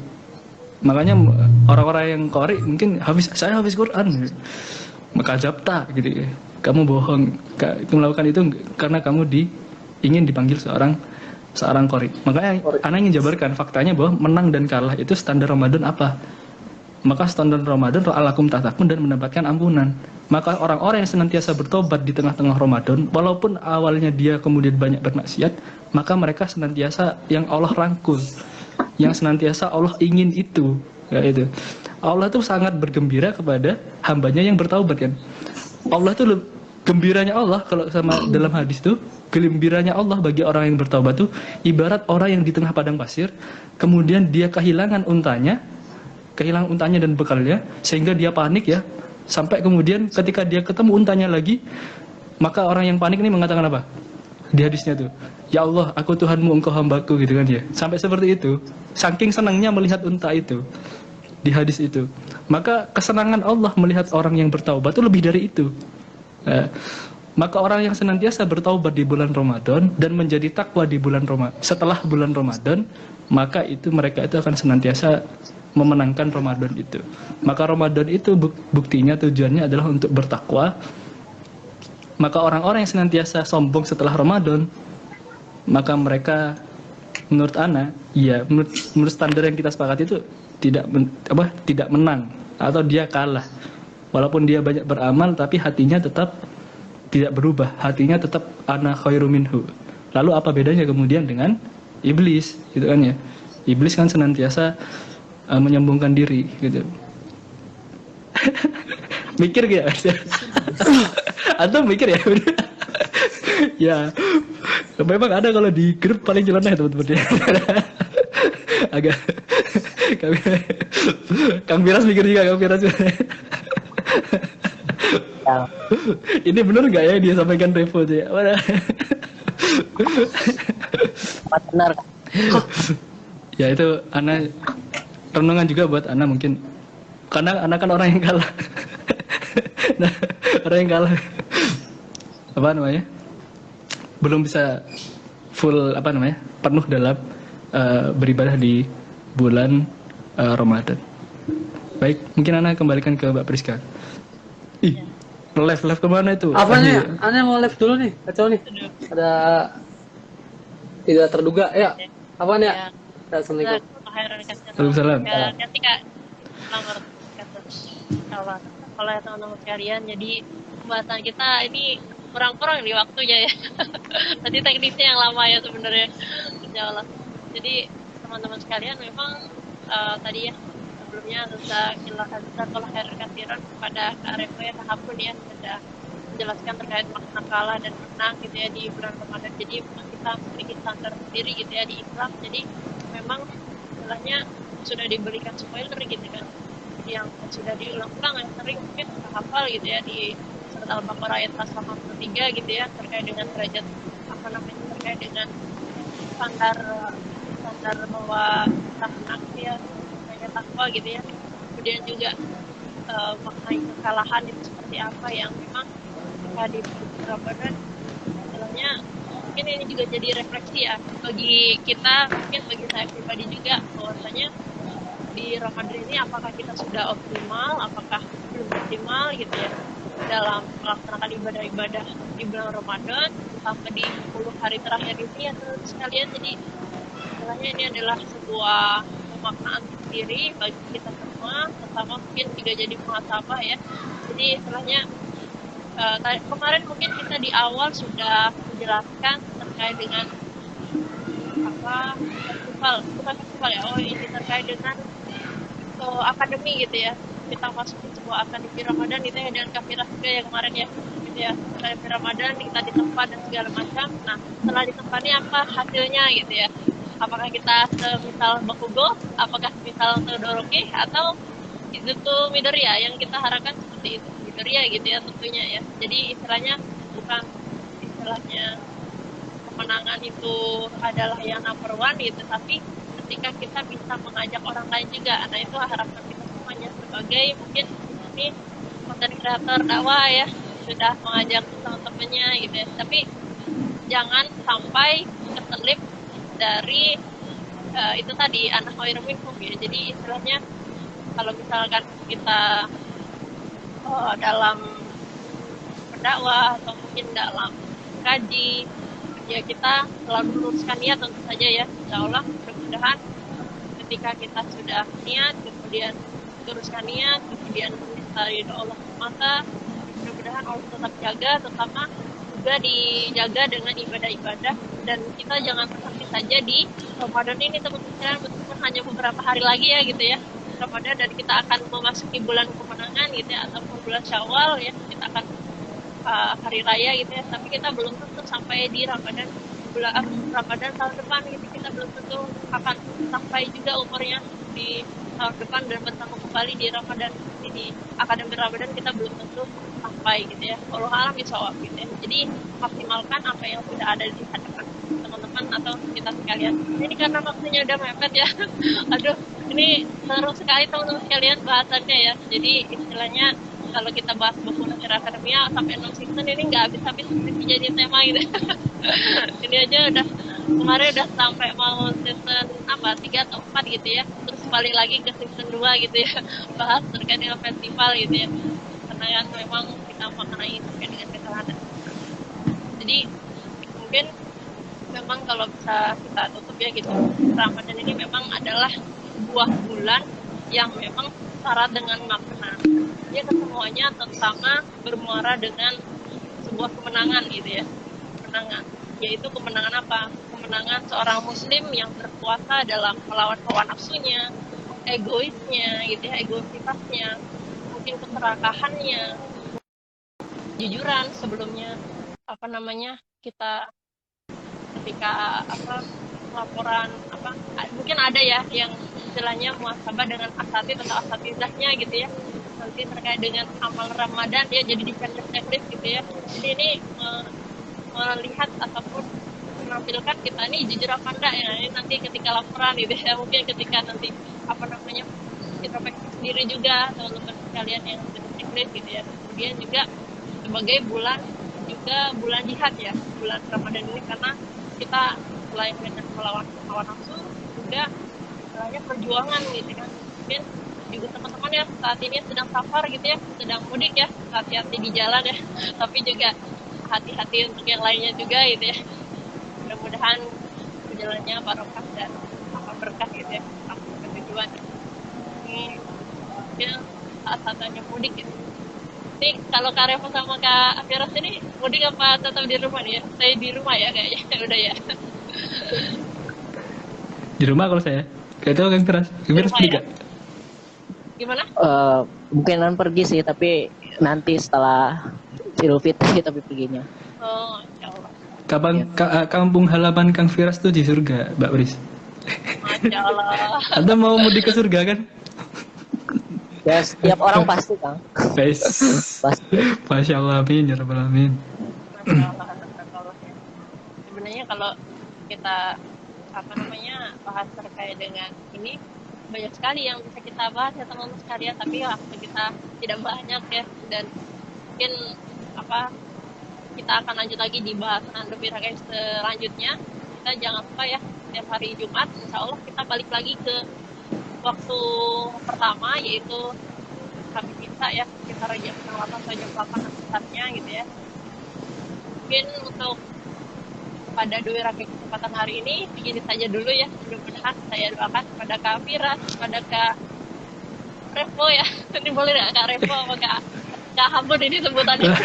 Makanya orang-orang yang qori mungkin saya habis Quran. Maka jabta gitu ya. Kamu bohong. Melakukan itu karena kamu ingin dipanggil seorang qori. Makanya anak ingin jabarkan faktanya bahwa menang dan kalah itu standar Ramadan apa? Maka standar Ramadan la'allakum tatakun dan mendapatkan ampunan. Maka orang-orang yang senantiasa bertobat di tengah-tengah Ramadan, walaupun awalnya dia kemudian banyak bermaksiat, maka mereka senantiasa yang Allah rangkul, yang senantiasa Allah ingin itu, yaitu Allah tuh sangat bergembira kepada hambanya yang bertaubat kan. Allah tuh gembiranya Allah kalau sama dalam hadis tuh, gembiranya Allah bagi orang yang bertaubat tuh ibarat orang yang di tengah padang pasir, kemudian dia kehilangan untanya dan bekalnya, sehingga dia panik ya. Sampai kemudian ketika dia ketemu untanya lagi, maka orang yang panik ini mengatakan apa? Di hadisnya tuh, ya Allah, aku Tuhanmu, engkau hambaku, gitu kan ya. Sampai seperti itu, saking senangnya melihat unta itu di hadis itu. Maka kesenangan Allah melihat orang yang bertaubat itu lebih dari itu. Maka orang yang senantiasa bertaubat di bulan Ramadan dan menjadi takwa di bulan Ramadan, setelah bulan Ramadan, maka itu mereka itu akan senantiasa memenangkan Ramadan itu. Maka Ramadan itu buktinya, tujuannya adalah untuk bertakwa. Maka orang-orang yang senantiasa sombong setelah Ramadan, maka mereka menurut Ana, ya menurut standar yang kita sepakati itu tidak menang atau dia kalah. Walaupun dia banyak beramal tapi hatinya tetap tidak berubah, hatinya tetap ana khairu minhu. Lalu apa bedanya kemudian dengan iblis, gitu kan ya? Iblis kan senantiasa menyombongkan diri, gitu. Mikir gak? Atau mikir ya? Ya, memang ada kalau di grup paling nyeleneh teman-teman. Agak Kang Firas mikir juga, Kang Firas.
Ya,
Ini benar nggak ya dia sampaikan Revo tuh ya?
benar.
Ya itu Ana renungan juga buat Ana mungkin, karena Ana kan orang yang kalah. Nah, orang yang kalah apa namanya, belum bisa full penuh dalam beribadah di bulan Ramadan. Baik, mungkin Ana kembalikan ke Mbak Priska. Ih, live kemana itu?
Apanya? Ana mau live dulu nih, kacau nih. Ada tidak terduga ya. Apaan ya? Assalamualaikum.
Waalaikumsalam.
Nanti Kak, selamat kata kalau ya teman-teman sekalian, jadi pembahasan kita ini kurang-kurang di waktunya ya. Tadi teknisnya yang lama ya sebenarnya. Insya Allah. Jadi teman-teman sekalian memang tadi ya sebelumnya sudah kalau kasiran kepada Kak Revo ya, Tahapun ya sudah menjelaskan terkait makna kalah dan menang gitu ya di bulan Ramadan. Jadi memang kita memiliki standar sendiri gitu ya di Islam. Jadi memang istilahnya sudah diberikan spoiler gitu kan, yang sudah diulang-ulang, yang sering mungkin hafal gitu ya di surat Al-Baqarah ayat 83 gitu ya, terkait dengan derajat terkait dengan standar bahwa kita menang ya, terkait takwa gitu ya. Kemudian juga maknai kekalahan itu seperti apa, yang memang di Ramadan istilahnya mungkin ini juga jadi refleksi ya bagi kita, mungkin bagi saya pribadi juga, bahwasanya di Ramadan ini apakah kita sudah optimal, apakah belum optimal gitu ya dalam melaksanakan ibadah-ibadah di bulan Ramadan sampai di 10 hari terakhir ini ya teman-teman sekalian. Jadi istilahnya ini adalah sebuah pemaknaan sendiri bagi kita semua, terutama mungkin juga jadi muhasabah ya. Jadi istilahnya kemarin mungkin kita di awal sudah menjelaskan terkait dengan festival ya, ini terkait dengan akademi gitu ya, kita masukin sebuah akademi Ramadan gitu ya, dan Kafiras juga ya kemarin ya gitu ya, akademi Ramadan kita di tempat dan segala macam. Nah setelah di tempat ini apa hasilnya gitu ya, apakah kita semisal Bakugo, apakah misal Todoroki, atau itu tuh Midoriya, yang kita harapkan seperti itu Midoriya gitu ya tentunya ya. Jadi istilahnya bukan istilahnya kemenangan itu adalah yang number one gitu, tapi ketika kita bisa mengajak orang lain juga. Nah itu harapan kita semuanya sebagai mungkin ini konten kreator dakwah ya, sudah mengajak teman-temannya gitu ya, tapi jangan sampai keselip dari itu tadi anak khairu minhum ya. Jadi istilahnya kalau misalkan kita dalam berdakwah atau mungkin dalam kaji ya, kita selalu luruskan niat tentu saja ya. Insya Allah mudah-mudahan ketika kita sudah niat, kemudian luruskan niat, kemudian meminta ridho Allah semata, mudah-mudahan Allah tetap jaga, terutama juga dijaga dengan ibadah-ibadah. Dan kita jangan berhenti saja di Ramadan ini teman-teman, meskipun hanya beberapa hari lagi ya gitu ya Ramadan, dan kita akan memasuki bulan kemenangan gitu ya, ataupun bulan Syawal ya, kita akan hari raya gitu ya, tapi kita belum tentu sampai di Ramadan Ramadan tahun depan gitu, kita belum tentu akan sampai juga umurnya di tahun depan dan bertemu kembali di Ramadan ini, akademi Ramadan kita belum tentu sampai gitu ya. Allah alam bisawab gitu ya. Jadi maksimalkan apa yang sudah ada di hadapan teman-teman atau kita sekalian. Ini karena waktunya udah mepet ya. Aduh, ini seru sekali teman-teman sekalian bahasannya ya. Jadi istilahnya kalau kita bahas buku Nasir Akademia sampai 6 season ini nggak habis-habis jadi tema gitu. Ini aja udah kemarin udah sampai mau season 3 atau 4 gitu ya. Terus kembali lagi ke season 2 gitu ya, bahas terkait dengan festival gitu ya, karena kan memang kita mengenai terkait dengan kesehatan. Jadi mungkin memang kalau bisa kita tutup ya gitu, Ramadan ini memang adalah sebuah bulan yang memang syarat dengan makna. Dia kesemuanya terutama bermuara dengan sebuah kemenangan gitu ya, kemenangan, yaitu kemenangan apa? Kemenangan seorang muslim yang berpuasa dalam melawan hawa nafsunya, egoisnya gitu ya, egoisitasnya, mungkin keserakahannya, jujuran sebelumnya apa namanya, kita ketika apa laporan apa mungkin ada ya yang istilahnya muhasabah dengan asatid atau asatidahnya gitu ya, nanti terkait dengan amal Ramadan dia jadi di checklist gitu ya. Jadi ini melihat ataupun menampilkan kita ini jujur apa enggak ya, ini nanti ketika laporan gitu ya, mungkin ketika nanti apa namanya introspeksi sendiri juga teman-teman sekalian yang sudah checklist gitu ya. Kemudian juga sebagai bulan juga bulan jihad ya, bulan Ramadan ini, karena kita selain dengan melawan hawa nafsu juga istilahnya perjuangan gitu kan. Mungkin juga teman-teman ya saat ini sedang safar gitu ya, sedang mudik ya, hati-hati di jalan ya, tapi juga hati-hati untuk yang lainnya juga gitu ya. Mudah-mudahan perjalanannya barokah dan akan berkah gitu ya, sampai ke tujuan. Ini mungkin saat-saatnya mudik gitu. Jadi kalau Kak Revo sama Kak Afiras ini mudik apa tetap di rumah nih ya? Saya di rumah ya kayaknya, udah ya.
Di rumah kalau saya. Kayak itu kan keras. Keras
rumah
pergi
ya?
gak?
Gimana?
Mungkinan pergi sih, tapi nanti setelah Idul Fitri tapi perginya.
Oh, insya Allah.
Kapan kampung halaman Kang Firas tuh di surga, Mbak Pris?
Masya Allah.
Anda mau mudik ke surga kan?
Ya setiap orang pasti Kang.
Guys.
Pasti.
Masya Allah, amin, ya rabbal alamin.
Masya Allah, Masya Allah ya. Sebenarnya kalau kita apa namanya bahas terkait dengan ini banyak sekali yang bisa kita bahas ya teman-teman sekalian, tapi waktu kita tidak banyak ya, dan mungkin apa kita akan lanjut lagi di bahasan lebih rakyat selanjutnya. Kita jangan lupa ya setiap hari Jumat insya Allah kita balik lagi ke waktu pertama, yaitu habis Isya ya, sekitar jam 8 atau jam 8 saatnya gitu ya. Mungkin untuk pada dua rakaat kesempatan hari ini begini saja dulu ya. Mudah-mudahan saya doakan kepada Kak Firas, kepada Kak Revo ya. Ini boleh nggak Kak Revo apa Kak Hambun ini sebutannya?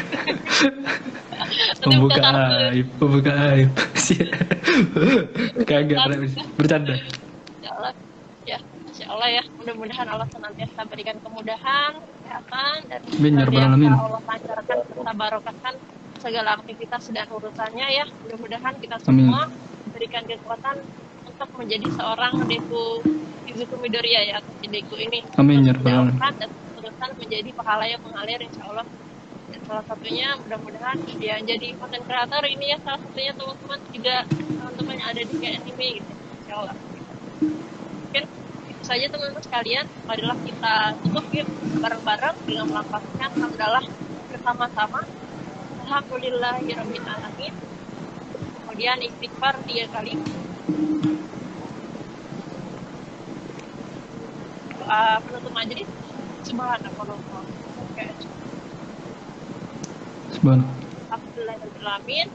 Pembuka aib. Kagak bercanda.
Insya Allah ya, Insya Allah ya. Mudah-mudahan Allah senantiasa berikan kemudahan, kesehatan, dan senantiasa Allah lancarkan serta barokahkan segala aktivitas dan urusannya ya. Mudah-mudahan kita semua berikan kekuatan untuk menjadi seorang Deku Izuku Midoriya ya, atau Deku ini.
Amin ya rabbal alamin.
Dan terusan menjadi pahala yang mengalir insya Allah. Dan salah satunya mudah-mudahan dia jadi content creator ini ya, salah satunya teman-teman juga teman-teman yang ada di anime gitu insya Allah. Mungkin itu saja teman-teman sekalian, marilah kita tutup yuk bareng-bareng dengan melafazkan hamdalah bersama-sama. Alhamdulillahirabbil alamin. Kemudian istighfar 3 kali. Penutup majelis subhanallah.
Subhanallah.
Alhamdulillahirabbil alamin.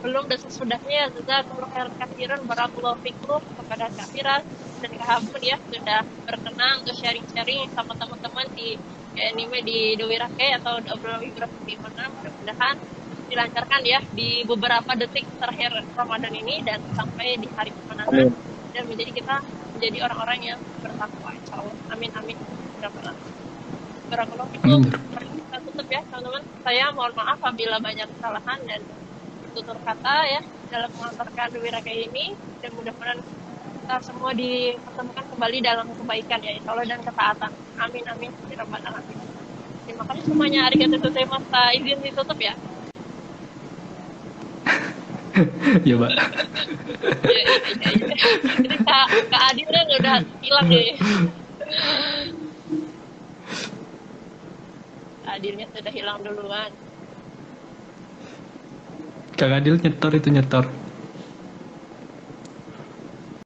Belum dan sesudahnya jazakumullahu khairan katsiran barakallahu fikum kepada Kak Firas dan Kak Hambun ya, sudah berkenan untuk sharing-sharing sama teman-teman di anime di Dowirake atau obrolan vibrasi di mana. Mudah-mudahan dilancarkan ya di beberapa detik terakhir Ramadan ini dan sampai di hari kemenangan, dan kita menjadi orang-orang yang bertakwa insyaallah. Amin amin. Barakallahu fikum. Mari kita tutup ya teman-teman. Saya mohon maaf apabila banyak kesalahan dan tutur kata ya dalam mengantarkan Dowirake ini, dan mudah-mudahan kita semua dipertemukan kembali dalam kebaikan ya insyaallah dan ketaatan. Amin amin ya rabbal alamin. Terima kasih semuanya. Arigatou gozaimashita. Izin ditutup ya.
Ya, Mbak.
Ya. Ini Kak Adil kan udah hilang ya. Kak Adilnya sudah hilang duluan.
Kang Adil nyetor itu nyetor.